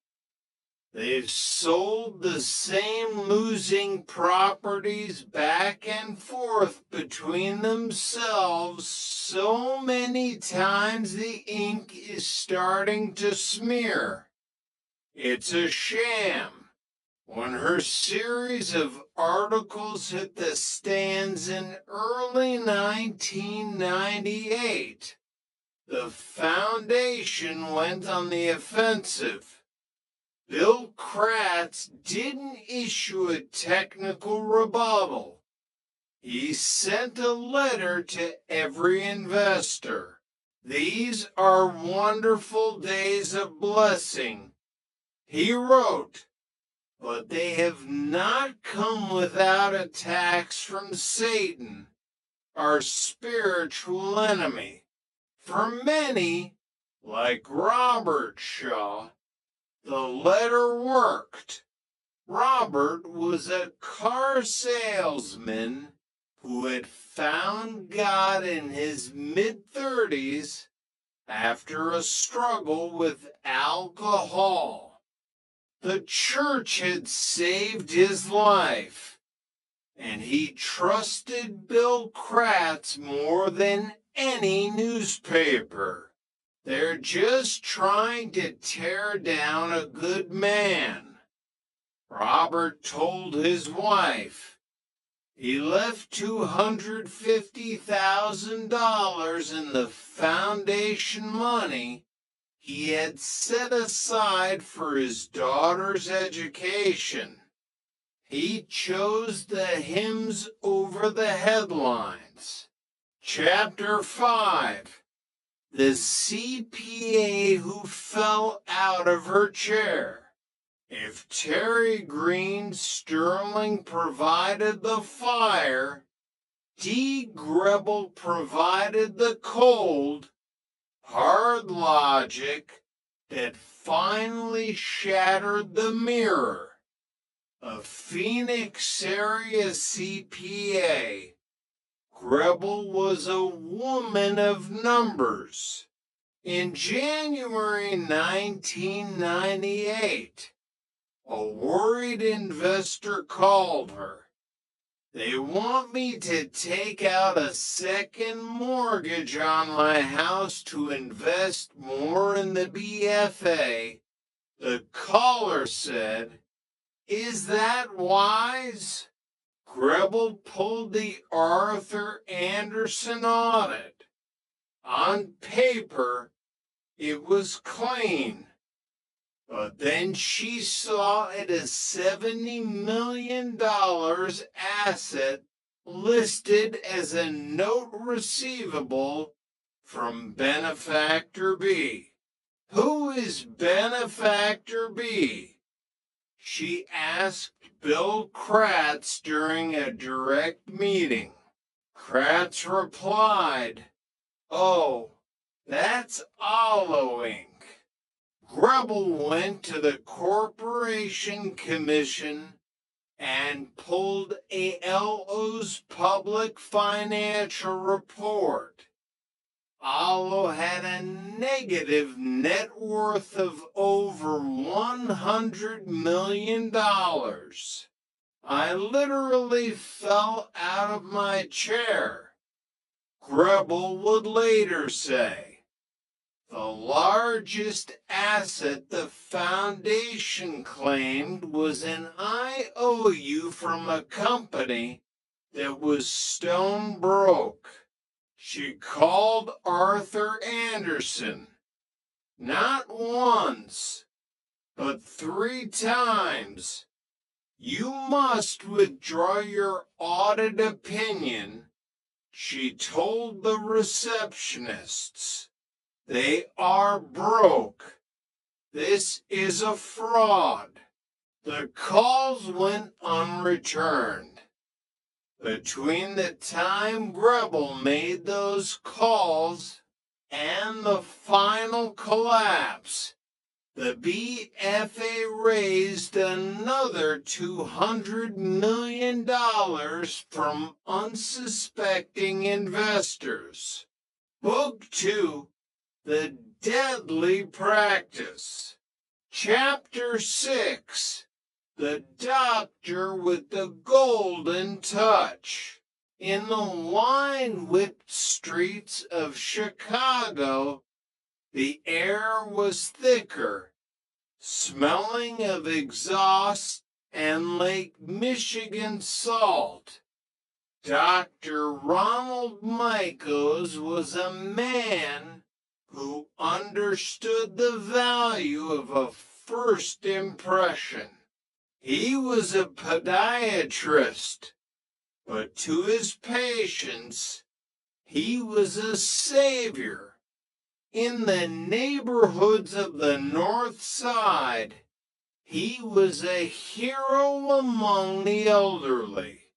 They've sold the same losing properties back and forth between themselves so many times the ink is starting to smear. It's a sham. When her series of articles hit the stands in early 1998, the foundation went on the offensive. Bill Kratz didn't issue a technical rebuttal. He sent a letter to every investor. These are wonderful days of blessing, he wrote, but they have not come without attacks from Satan, our spiritual enemy. For many, Like Robert Shaw, the letter worked. Robert was a car salesman who had found God in his mid-30s after a struggle with alcohol. The church had saved his life, and he trusted Bill Kratz more than any newspaper. They're just trying to tear down a good man. Robert told his wife. He left $250,000 in the foundation money he had set aside for his daughter's education. He chose the hymns over the headlines. Chapter 5. The CPA who fell out of her chair. If Terry Green Sterling provided the fire, D. Grebel provided the cold, hard logic that finally shattered the mirror. A Phoenix area CPA, Grebel was a woman of numbers. In January 1998, a worried investor called her. They want me to take out a second mortgage on my house to invest more in the BFA. The caller said, "Is that wise?" Grebel pulled the Arthur Anderson audit. On paper, it was clean. But then she saw it as $70 million asset listed as a note receivable from Benefactor B. Who is Benefactor B? She asked Bill Kratz during a direct meeting. Kratz replied, "Oh, that's Aloe Inc." Grebel went to the Corporation Commission and pulled ALO's public financial report. Aloe had a negative net worth of over $100 million. I literally fell out of my chair. Grebel would later say, the largest asset the foundation claimed was an IOU from a company that was stone broke. She called Arthur Anderson, not once, but 3 times. You must withdraw your audit opinion, she told the receptionists. They are broke. This is a fraud. The calls went unreturned. Between the time Grebel made those calls and the final collapse, the BFA raised another $200 million from unsuspecting investors. Book 2. The Deadly Practice. Chapter 6. The Doctor with the Golden Touch. In the wine-whipped streets of Chicago, the air was thicker, smelling of exhaust and Lake Michigan salt. Dr. Ronald Michaels was a man who understood the value of a first impression. He was a podiatrist, but to his patients, he was a savior. In the neighborhoods of the North Side, he was a hero among the elderly.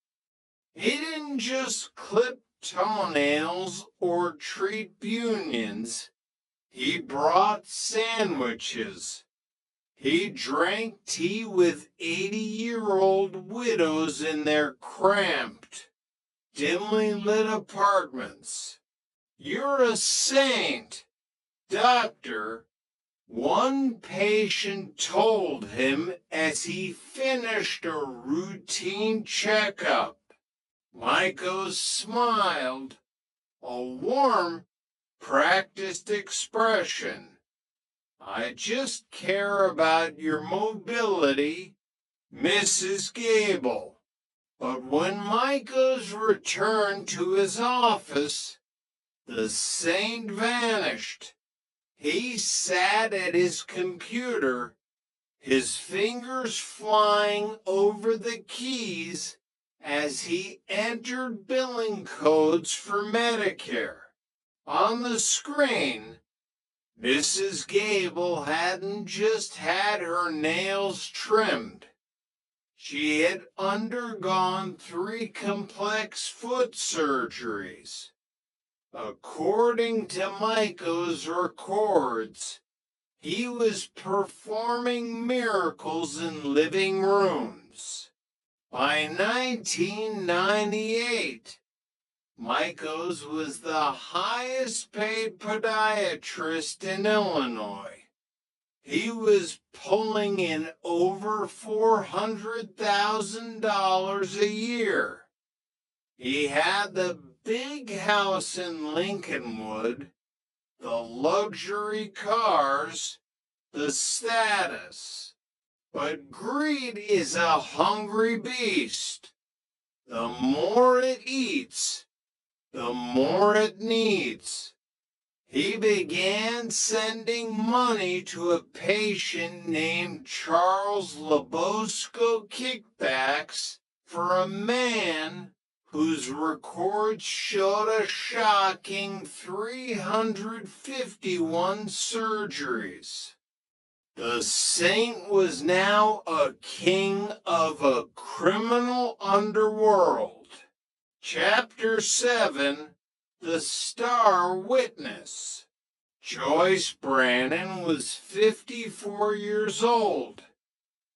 He didn't just clip toenails or treat bunions. He brought sandwiches. He drank tea with 80-year-old widows in their cramped, dimly lit apartments. You're a saint, doctor, one patient told him as he finished a routine checkup. Maiko smiled, a warm, practiced expression. I just care about your mobility, Mrs. Gable. But when Maiko's returned to his office, the saint vanished. He sat at his computer, his fingers flying over the keys as he entered billing codes for Medicare. On the screen, Mrs. Gable hadn't just had her nails trimmed. She had undergone 3 complex foot surgeries. According to Maiko's records, he was performing miracles in living rooms. By 1998, Maiko's was the highest paid podiatrist in Illinois. He was pulling in over $400,000 a year. He had the big house in Lincolnwood, the luxury cars, the status. But greed is a hungry beast. The more it eats, the more it needs. He began sending money to a patient named Charles Labosco Kickbacks for a man whose records showed a shocking 351 surgeries. The saint was now a king of a criminal underworld. Chapter 7, The Star Witness. Joyce Brannon was 54 years old,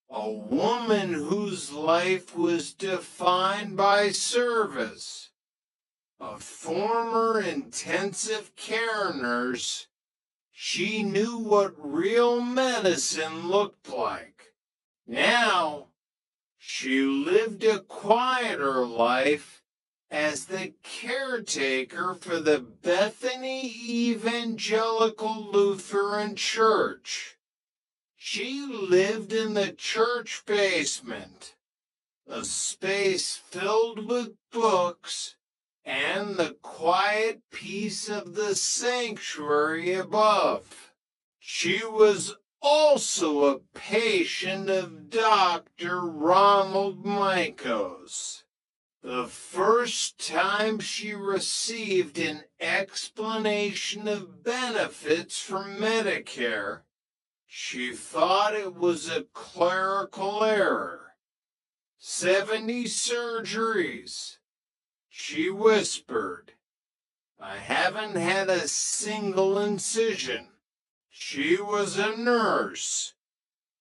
a woman whose life was defined by service. A former intensive care nurse, she knew what real medicine looked like. Now, she lived a quieter life as the caretaker for the Bethany Evangelical Lutheran Church. She lived in the church basement, a space filled with books and the quiet peace of the sanctuary above. She was also a patient of Dr. Ronald Maiko's. The first time she received an explanation of benefits from Medicare, she thought it was a clerical error. 70 surgeries, she whispered. I haven't had a single incision. She was a nurse.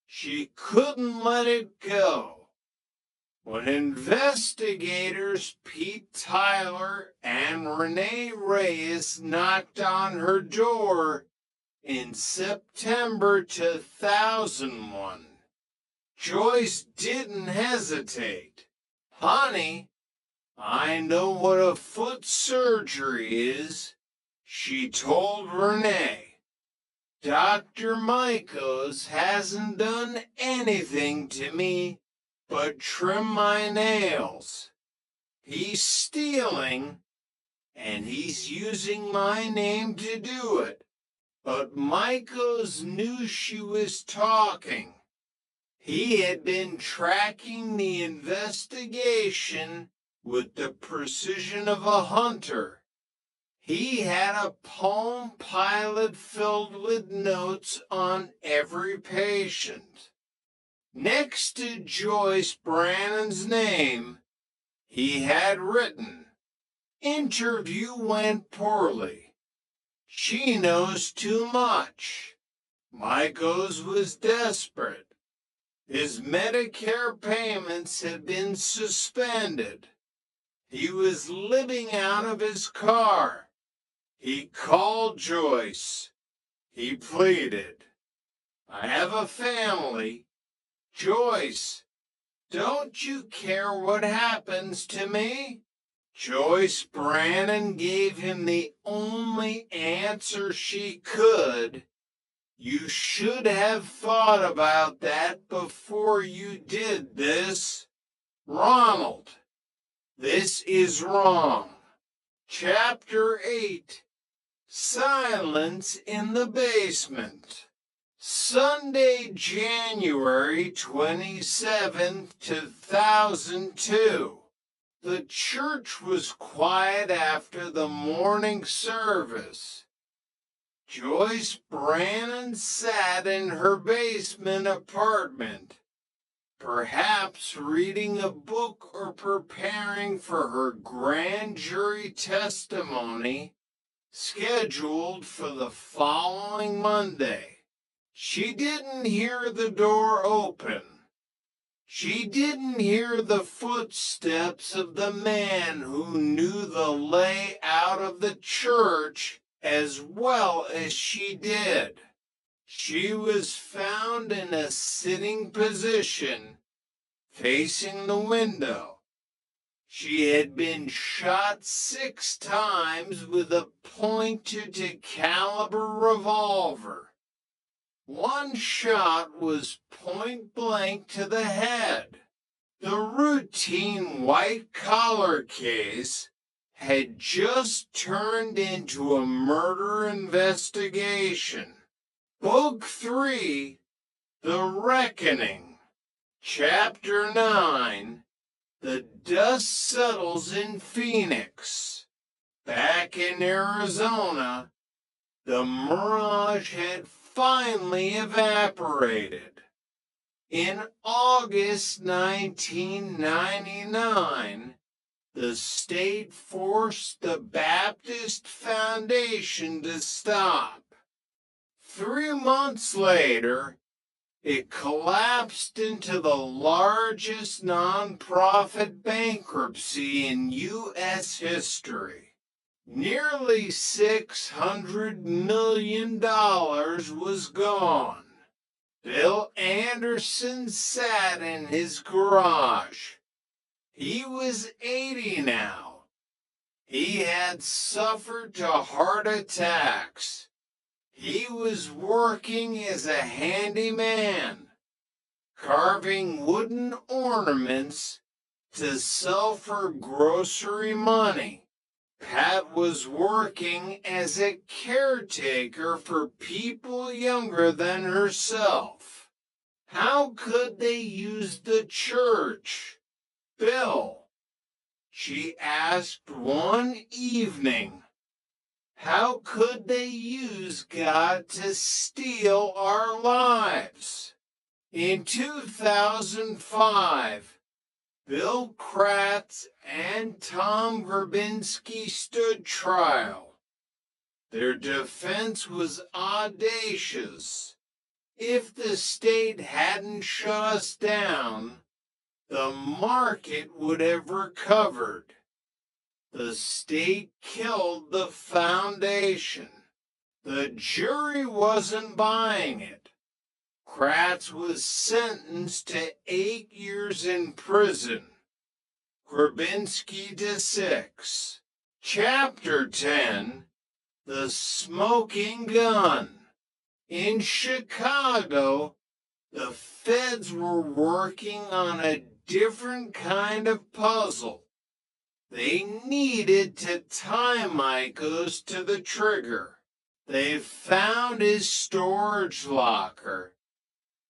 She couldn't let it go. When investigators Pete Tyler and Renee Reyes knocked on her door in September 2001, Joyce didn't hesitate. Honey, I know what a foot surgery is, she told Renee. Dr. Maiko's hasn't done anything to me but trim my nails. He's stealing, and he's using my name to do it. But Maiko's knew she was talking. He had been tracking the investigation with the precision of a hunter. He had a Palm Pilot filled with notes on every patient. Next to Joyce Brannon's name, he had written, interview went poorly. She knows too much. Michaels was desperate. His Medicare payments had been suspended. He was living out of his car. He called Joyce. He pleaded, I have a family. Joyce, don't you care what happens to me? Joyce Brannon gave him the only answer she could. You should have thought about that before you did this. Ronald, this is wrong. Chapter 8, Silence in the Basement. Sunday, January 27, 2002. The church was quiet after the morning service. Joyce Brannon sat in her basement apartment, perhaps reading a book or preparing for her grand jury testimony scheduled for the following Monday. She didn't hear the door open. She didn't hear the footsteps of the man who knew the layout of the church as well as she did. She was found in a sitting position, facing the window. She had been shot 6 times with a .22 caliber revolver. One shot was point blank to the head. The routine white-collar case had just turned into a murder investigation. Book 3, The Reckoning. Chapter 9, The Dust Settles in Phoenix. Back in Arizona, the mirage had finally evaporated. In August 1999, the state forced the Baptist Foundation to stop. 3 months later, it collapsed into the largest nonprofit bankruptcy in U.S. history. Nearly $600 million was gone. Bill Anderson sat in his garage. He was 80 now. He had suffered to heart attacks. He was working as a handyman, carving wooden ornaments to sell for grocery money. Pat was working as a caretaker for people younger than herself. How could they use the church? Bill, she asked one evening. How could they use God to steal our lives? In 2005, Bill Kratz and Tom Verbinski stood trial. Their defense was audacious. If the state hadn't shut us down, the market would have recovered. The state killed the foundation. The jury wasn't buying it. Kratz was sentenced to 8 years in prison. Grabinski to 6. Chapter 10, The Smoking Gun. In Chicago, the feds were working on a different kind of puzzle. They needed to tie Michaels to the trigger. They found his storage locker.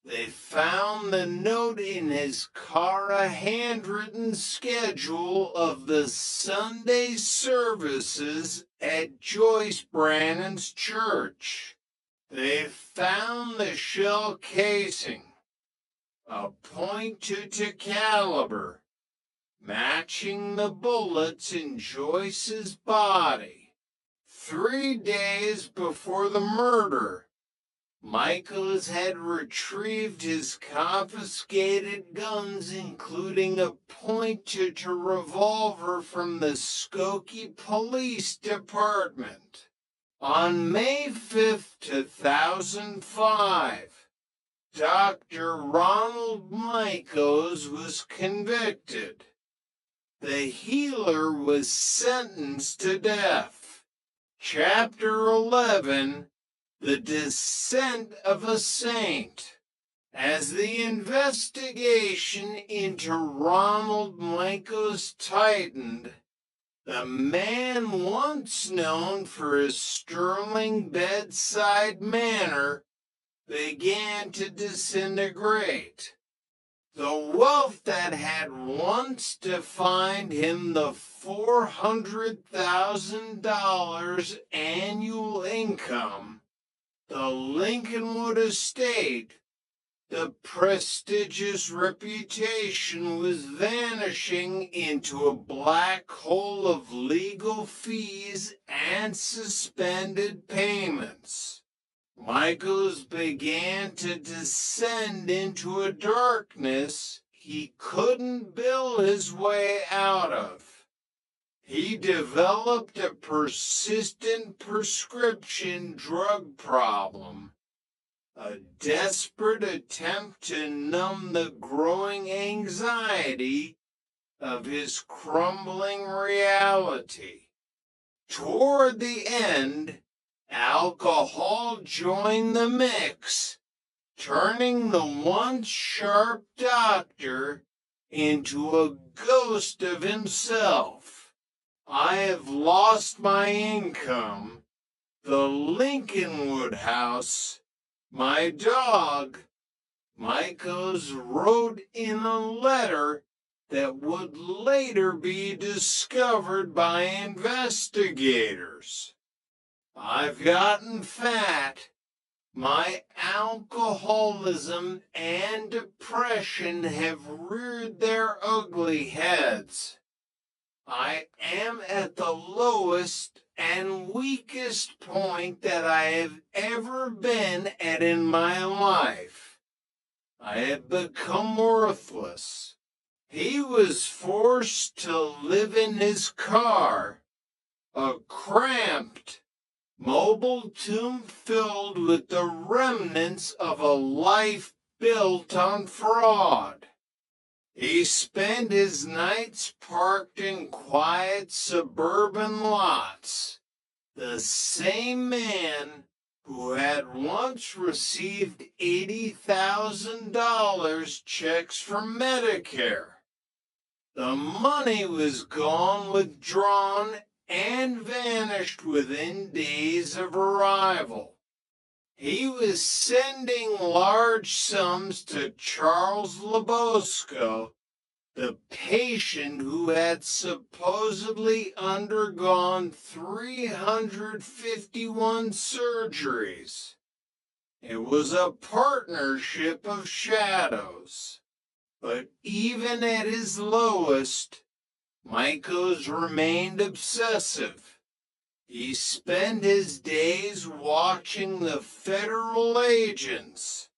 They found the note in his car, a handwritten schedule of the Sunday services at Joyce Brannon's church. They found the shell casing, a .22 caliber, matching the bullets in Joyce's body. 3 days before the murder, Michaels had retrieved his confiscated guns, including a .22 revolver from the Skokie Police Department. On May 5th, 2005, Dr. Ronald Michaels was convicted. The healer was sentenced to death. Chapter 11, The Descent of a Saint. As the investigation into Ronald Michaels tightened, the man once known for his sterling bedside manner began to disintegrate. The wealth that had once defined him, the $400,000 annual income, the Lincolnwood estate, the prestigious reputation, was vanishing into a black hole of legal fees and suspended payments. Michaels began to descend into a darkness he couldn't bill his way out of. He developed a persistent prescription drug problem, a desperate attempt to numb the growing anxiety of his crumbling reality. Toward the end, alcohol joined the mix, turning the once sharp doctor into a ghost of himself. I have lost my income, the Lincolnwood house, my dog, Michaels wrote in a letter that would later be discovered by investigators. I've gotten fat. My alcoholism and depression have reared their ugly heads. I am at the lowest and weakest point that I have ever been at in my life. I have become worthless. He was forced to live in his car, a cramped, mobile tomb filled with the remnants of a life built on fraud. He spent his nights parked in quiet suburban lots. The same man who had once received $80,000 checks from Medicare. The money was gone, withdrawn, and vanished within days of arrival. He was sending large sums to Charles Labosco, the patient who had supposedly undergone 351 surgeries. It was a partnership of shadows. But even at his lowest, Michaels remained obsessive. He spent his days watching the federal agents.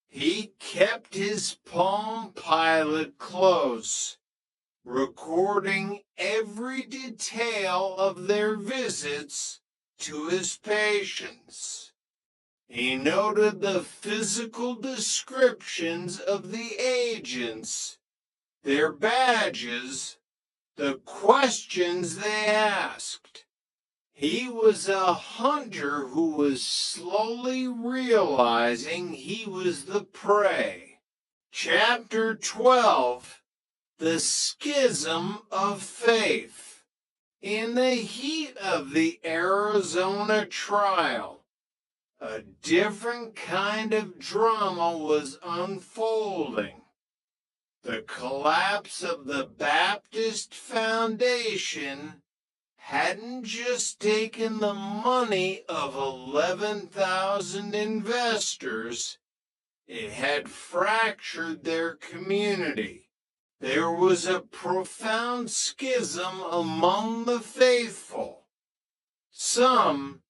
He kept his Palm Pilot close, recording every detail of their visits to his patients. He noted the physical descriptions of the agents, their badges, the questions they asked. He was a hunter who was slowly realizing he was the prey. Chapter 12, The Schism of Faith. In the heat of the Arizona trial, a different kind of drama was unfolding. The collapse of the Baptist Foundation hadn't just taken the money of 11,000 investors, it had fractured their community. There was a profound schism among the faithful. Some,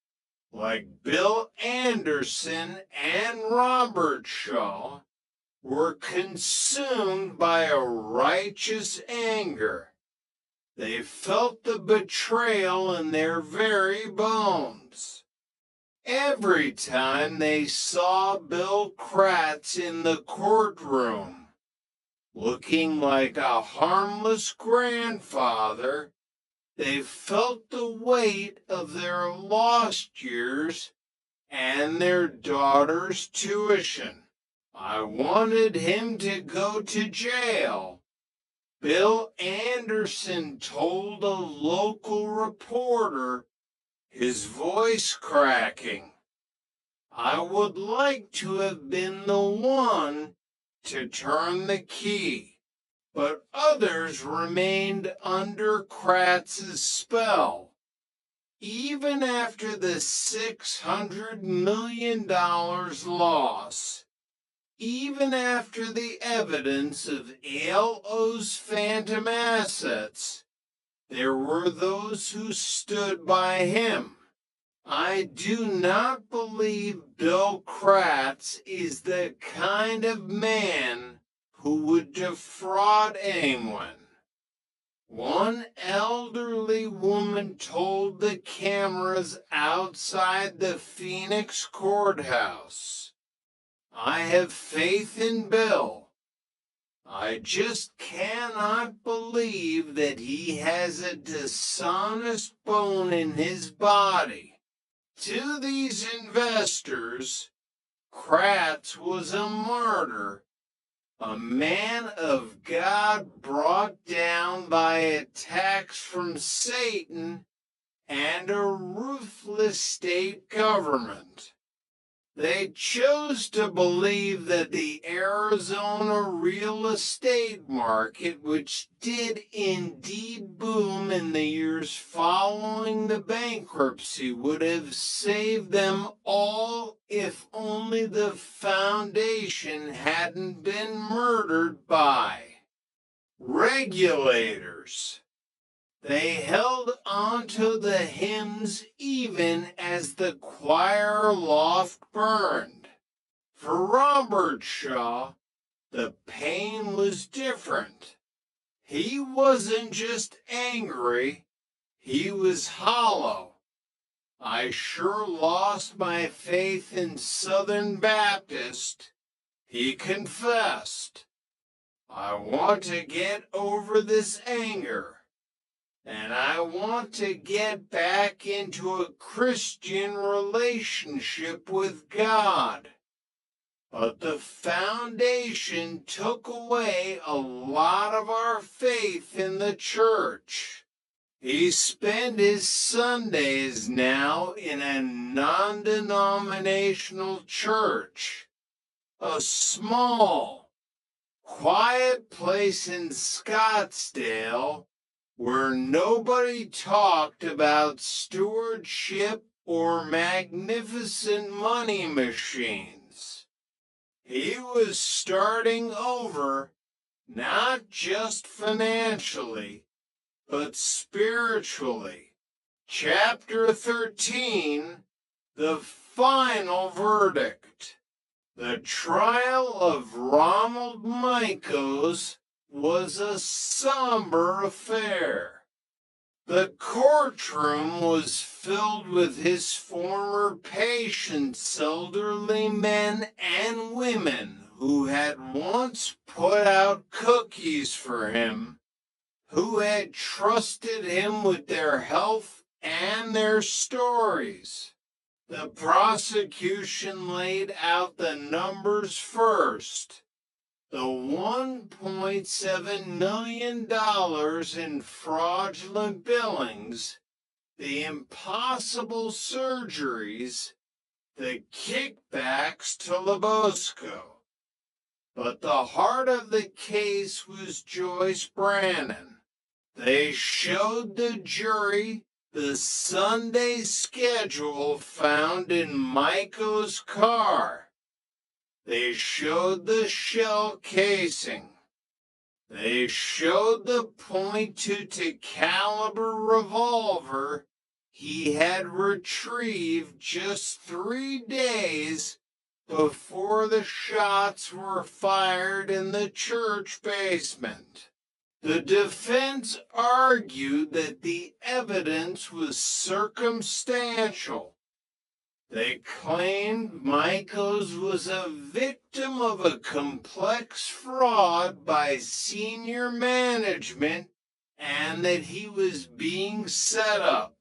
like Bill Anderson and Robert Shaw, were consumed by a righteous anger. They felt the betrayal in their very bones. Every time they saw Bill Kratz in the courtroom, looking like a harmless grandfather, they felt the weight of their lost years and their daughter's tuition. I wanted him to go to jail. Bill Anderson told a local reporter, his voice cracking. I would like to have been the one to turn the key, but others remained under Kratz's spell. Even after the $600 million loss, even after the evidence of ALO's phantom assets, there were those who stood by him. I do not believe Bill Kratz is the kind of man who would defraud anyone. One elderly woman told the cameras outside the Phoenix courthouse, I have faith in Bill. I just cannot believe that he has a dishonest bone in his body. To these investors, Kratz was a martyr, a man of God brought down by attacks from Satan and a ruthless state government. They chose to believe that the Arizona real estate market, which did indeed boom in the years following the bankruptcy, would have saved them all if only the foundation hadn't been murdered by regulators. They held onto the hymns even as the choir loft burned. For Robert Shaw, the pain was different. He wasn't just angry, he was hollow. I sure lost my faith in Southern Baptist, he confessed. I want to get over this anger. And I want to get back into a Christian relationship with God. But the foundation took away a lot of our faith in the church. He spent his Sundays now in a non-denominational church, a small, quiet place in Scottsdale where nobody talked about stewardship or magnificent money machines. He was starting over, not just financially, but spiritually. Chapter 13, the final verdict. The trial of Ronald Michaels was a somber affair. The courtroom was filled with his former patients, elderly men and women who had once put out cookies for him, who had trusted him with their health and their stories. The prosecution laid out the numbers first. The $1.7 million in fraudulent billings, the impossible surgeries, the kickbacks to Lebosco. But the heart of the case was Joyce Brannon. They showed the jury the Sunday schedule found in Michael's car. They showed the shell casing. They showed the .22 caliber revolver he had retrieved just 3 days before the shots were fired in the church basement. The defense argued that the evidence was circumstantial. They claimed Maikos was a victim of a complex fraud by senior management and that he was being set up.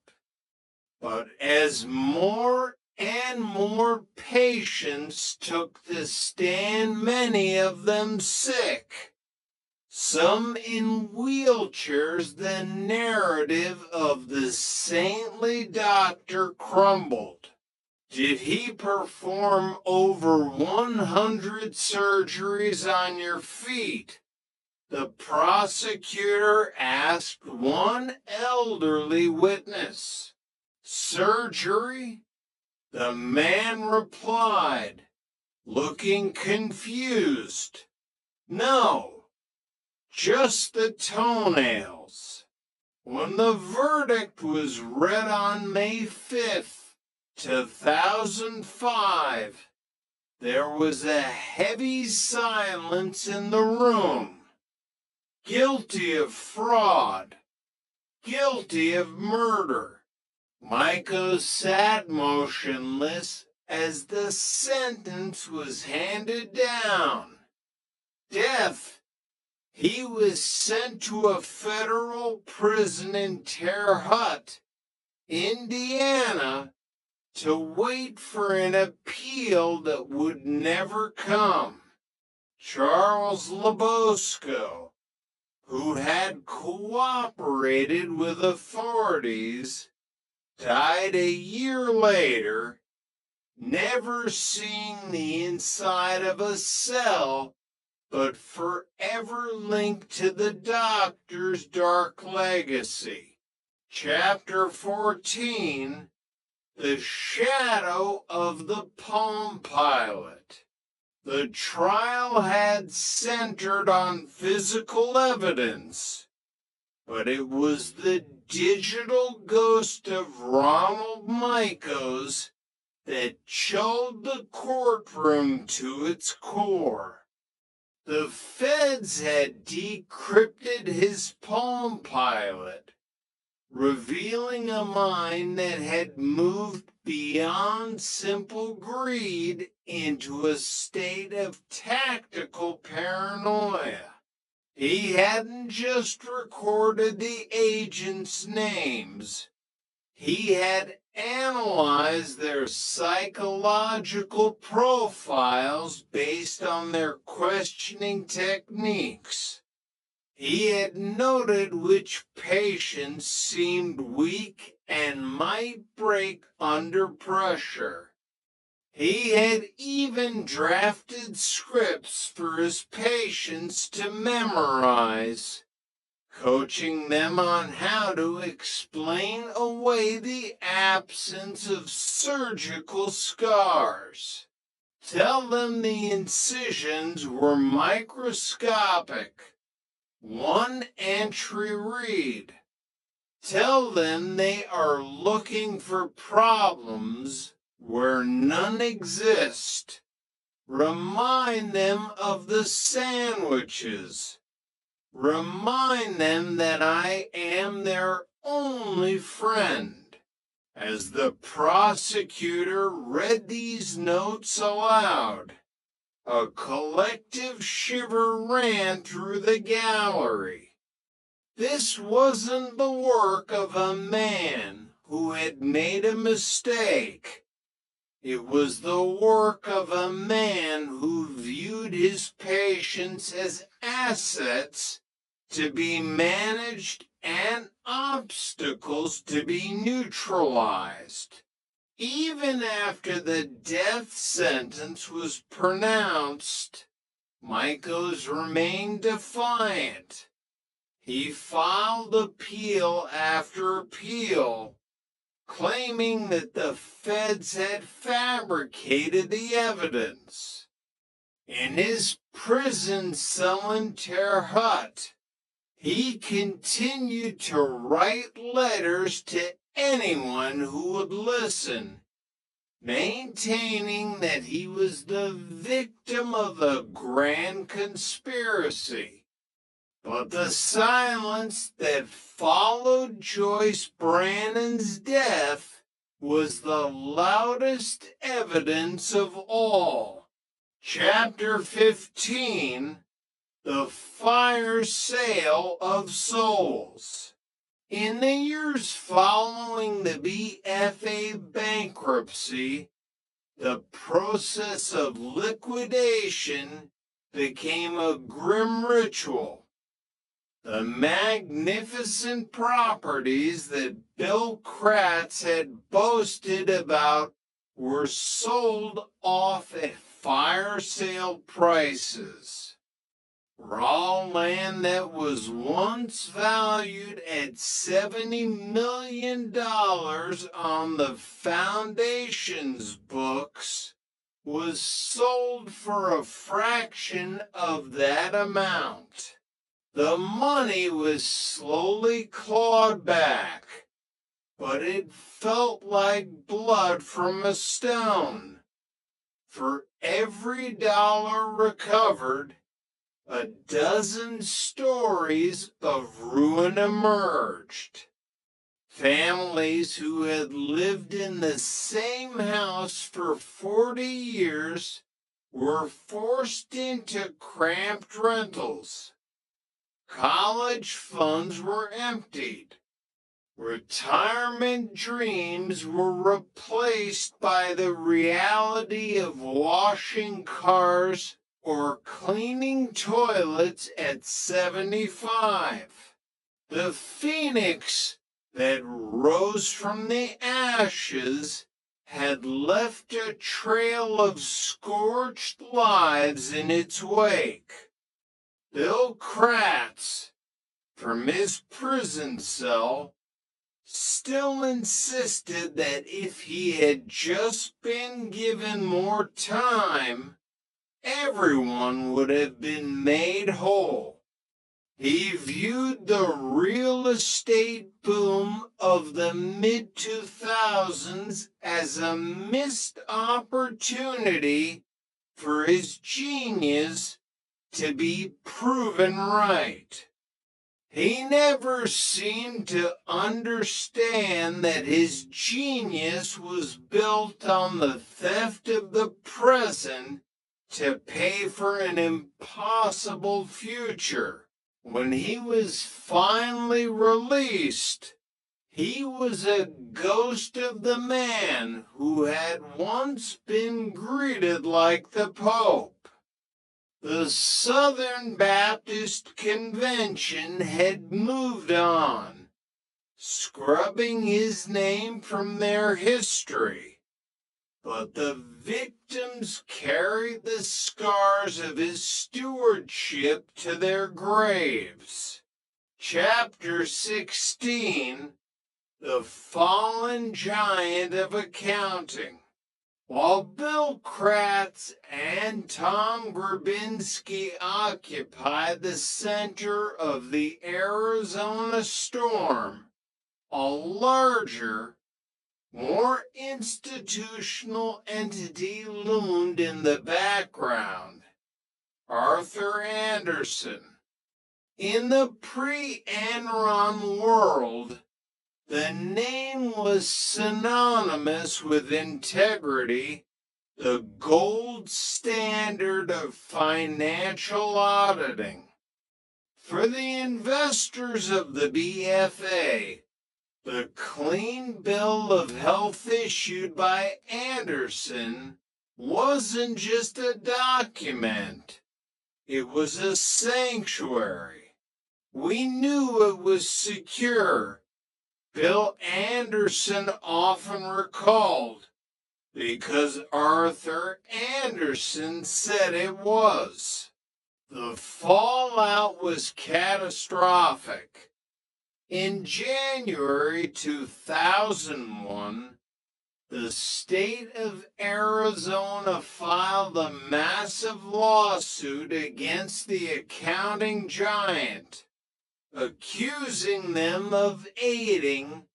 But as more and more patients took the stand, many of them sick, some in wheelchairs, the narrative of the saintly doctor crumbled. Did he perform over 100 surgeries on your feet? The prosecutor asked one elderly witness. Surgery? The man replied, looking confused. No, just the toenails. When the verdict was read on May 5th, 2005, there was a heavy silence in the room. Guilty of fraud, guilty of murder. Maikos sat motionless as the sentence was handed down. Death. He was sent to a federal prison in Terre Haute, Indiana, to wait for an appeal that would never come. Charles Labosco, who had cooperated with authorities, died a year later, never seeing the inside of a cell, but forever linked to the doctor's dark legacy. Chapter 14, The Shadow of the Palm Pilot. The trial had centered on physical evidence, but it was the digital ghost of Ronald Maikos that chilled the courtroom to its core. The feds had decrypted his Palm Pilot, revealing a mind that had moved beyond simple greed into a state of tactical paranoia. He hadn't just recorded the agents' names. He had analyzed their psychological profiles based on their questioning techniques. He had noted which patients seemed weak and might break under pressure. He had even drafted scripts for his patients to memorize, coaching them on how to explain away the absence of surgical scars. Tell them the incisions were microscopic, one entry read. Tell them they are looking for problems where none exist. Remind them of the sandwiches. Remind them that I am their only friend. As the prosecutor read these notes aloud, a collective shiver ran through the gallery. This wasn't the work of a man who had made a mistake. It was the work of a man who viewed his patients as assets to be managed and obstacles to be neutralized. Even after the death sentence was pronounced, Maikos remained defiant. He filed appeal after appeal, claiming that the feds had fabricated the evidence. In his prison cell in Terre Haute, he continued to write letters to anyone who would listen, maintaining that he was the victim of a grand conspiracy. But the silence that followed Joyce Brannon's death was the loudest evidence of all. Chapter 15, The Fire Sale of Souls. In the years following the BFA bankruptcy, the process of liquidation became a grim ritual. The magnificent properties that Bill Kratz had boasted about were sold off at fire sale prices. Raw land that was once valued at $70 million on the foundation's books was sold for a fraction of that amount. The money was slowly clawed back, but it felt like blood from a stone. For every dollar recovered, a dozen stories of ruin emerged. Families who had lived in the same house for 40 years were forced into cramped rentals. College funds were emptied. Retirement dreams were replaced by the reality of washing cars or cleaning toilets at 75. The phoenix that rose from the ashes had left a trail of scorched lives in its wake. Bill Kratz, from his prison cell, still insisted that if he had just been given more time, everyone would have been made whole. He viewed the real estate boom of the mid-2000s as a missed opportunity for his genius to be proven right. He never seemed to understand that his genius was built on the theft of the present to pay for an impossible future. When he was finally released, he was a ghost of the man who had once been greeted like the Pope. The Southern Baptist Convention had moved on, scrubbing his name from their history. But the victims carried the scars of his stewardship to their graves. Chapter 16, The Fallen Giant of Accounting. While Bill Kratz and Tom Grabinski occupied the center of the Arizona storm, a larger, more institutional entity loomed in the background: Arthur Andersen. In the pre-Enron world, the name was synonymous with integrity, the gold standard of financial auditing. For the investors of the BFA, the clean bill of health issued by Andersen wasn't just a document, it was a sanctuary. We knew it was secure. Bill Andersen often recalled, because Arthur Andersen said it was. The fallout was catastrophic. In January 2001, the state of Arizona filed a massive lawsuit against the accounting giant, accusing them of aiding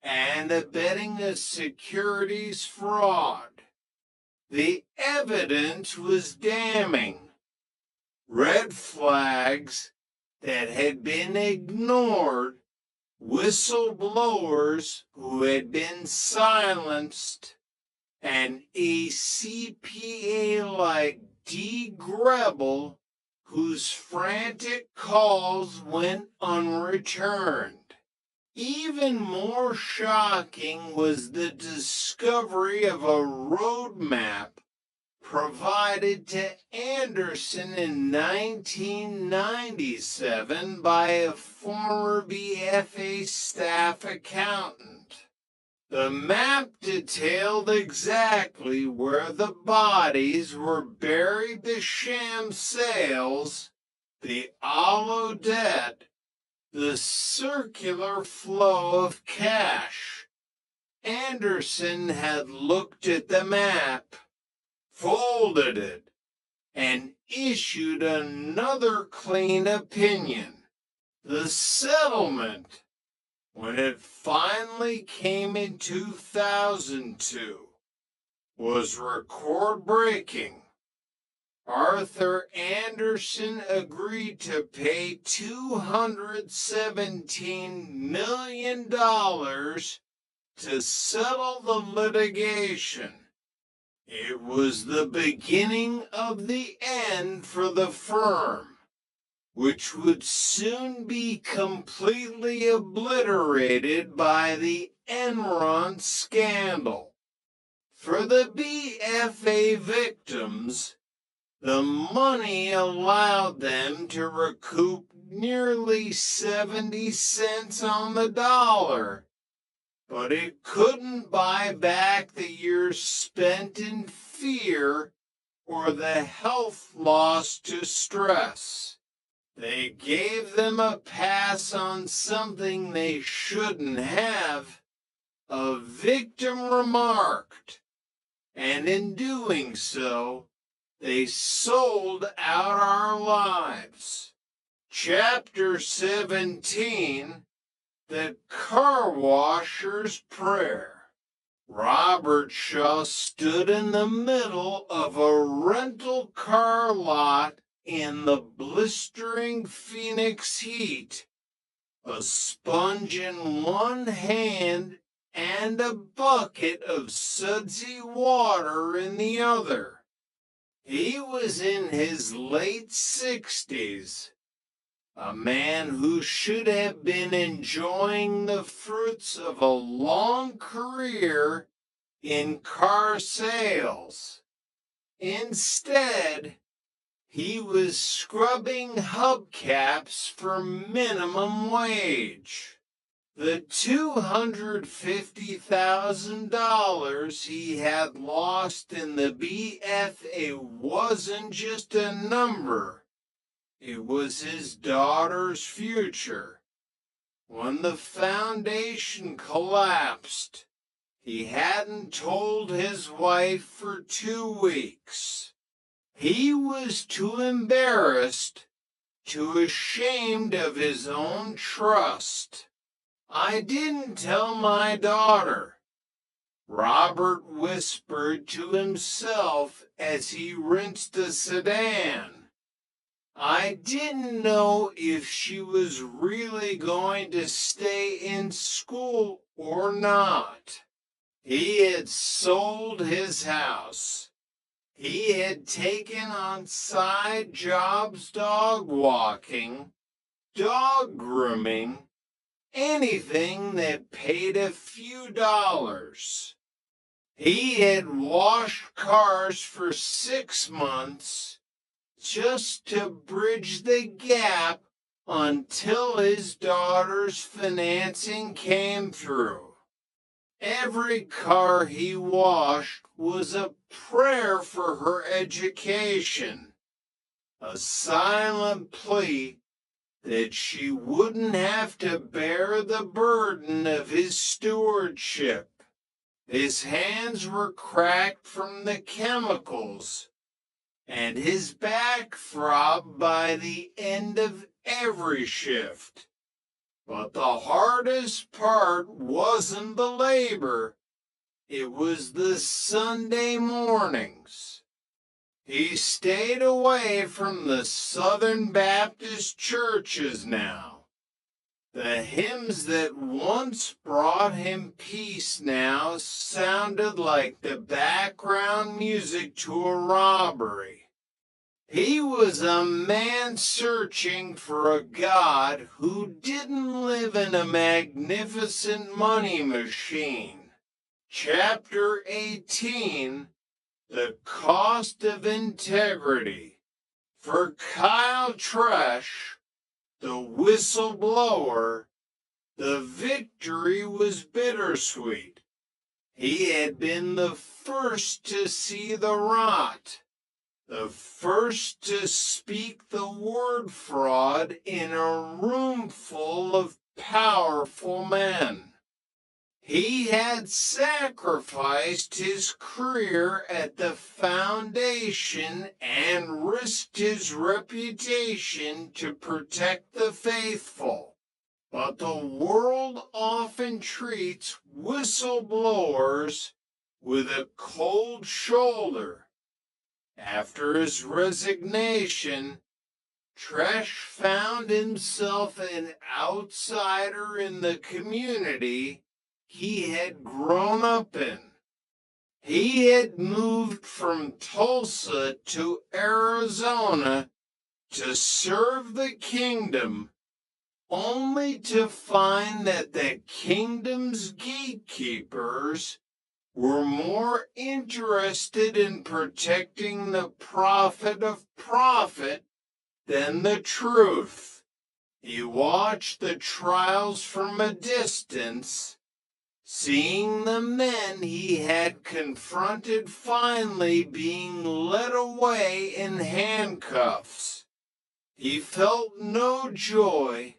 and abetting a securities fraud. The evidence was damning. Red flags that had been ignored, whistleblowers who had been silenced, and a CPA like D. Grebel whose frantic calls went unreturned. Even more shocking was the discovery of a roadmap provided to Anderson in 1997 by a former BFA staff accountant. The map detailed exactly where the bodies were buried, the sham sales, the alo debt, the circular flow of cash. Anderson had looked at the map, folded it, and issued another clean opinion. The settlement, when it finally came in 2002, was record-breaking. Arthur Anderson agreed to pay $217 million to settle the litigation. It was the beginning of the end for the firm, which would soon be completely obliterated by the Enron scandal. For the BFA victims, the money allowed them to recoup nearly 70 cents on the dollar, but it couldn't buy back the years spent in fear or the health loss to stress. They gave them a pass on something they shouldn't have, a victim remarked, and in doing so, they sold out our lives. Chapter 17, The Car Washer's Prayer. Robert Shaw stood in the middle of a rental car lot in the blistering Phoenix heat, a sponge in one hand and a bucket of sudsy water in the other. He was in his late 60s, a man who should have been enjoying the fruits of a long career in car sales. Instead, he was scrubbing hubcaps for minimum wage. The $250,000 he had lost in the BFA wasn't just a number. It was his daughter's future. When the foundation collapsed, he hadn't told his wife for 2 weeks. He was too embarrassed, too ashamed of his own trust. I didn't tell my daughter, Robert whispered to himself as he rinsed the sedan. I didn't know if she was really going to stay in school or not. He had sold his house. He had taken on side jobs, dog walking, dog grooming, anything that paid a few dollars. He had washed cars for 6 months just to bridge the gap until his daughter's financing came through. Every car he washed was a prayer for her education, a silent plea that she wouldn't have to bear the burden of his stewardship. His hands were cracked from the chemicals, and his back throbbed by the end of every shift. But the hardest part wasn't the labor. It was the Sunday mornings. He stayed away from the Southern Baptist churches now. The hymns that once brought him peace now sounded like the background music to a robbery. He was a man searching for a God who didn't live in a magnificent money machine. Chapter 18, The Cost of Integrity. For Kyle Tresh, the whistleblower, the victory was bittersweet. He had been the first to see the rot, the first to speak the word fraud in a room full of powerful men. He had sacrificed his career at the foundation and risked his reputation to protect the faithful. But the world often treats whistleblowers with a cold shoulder. After his resignation, Tresh found himself an outsider in the community he had grown up in. He had moved from Tulsa to Arizona to serve the kingdom, only to find that the kingdom's gatekeepers were more interested in protecting the prophet of profit than the truth. He watched the trials from a distance, seeing the men he had confronted finally being led away in handcuffs. He felt no joy,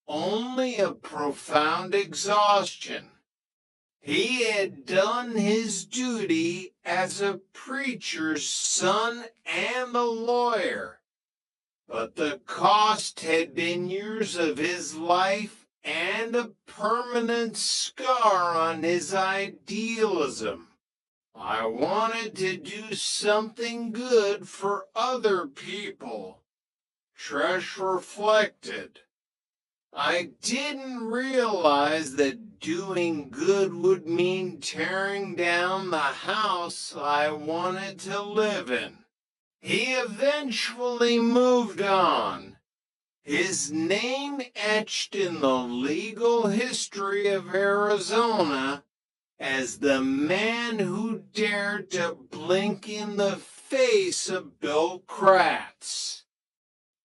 only a profound exhaustion. He had done his duty as a preacher's son and a lawyer, but the cost had been years of his life and a permanent scar on his idealism. I wanted to do something good for other people, Tresh reflected. I didn't realize that doing good would mean tearing down the house I wanted to live in. He eventually moved on, his name etched in the legal history of Arizona as the man who dared to blink in the face of Bill Kratz.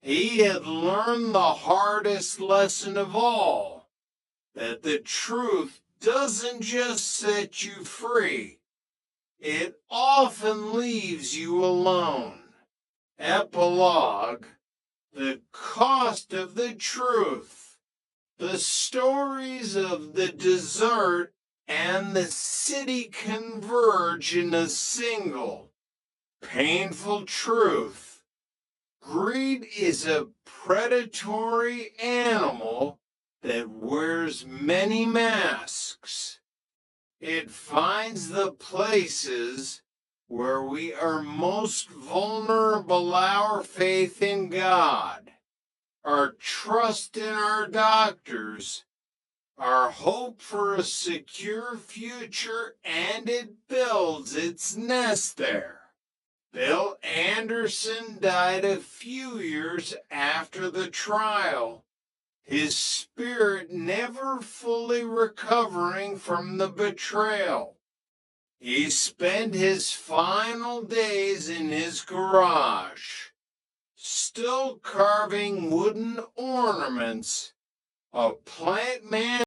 He had learned the hardest lesson of all, that the truth doesn't just set you free, it often leaves you alone. Epilogue. The cost of the truth. The stories of the desert and the city converge in a single, painful truth. Greed is a predatory animal that wears many masks. It finds the places where we are most vulnerable, our faith in God, our trust in our doctors, our hope for a secure future, and it builds its nest there. Bill Anderson died a few years after the trial, his spirit never fully recovering from the betrayal. He spent his final days in his garage, still carving wooden ornaments, a plant man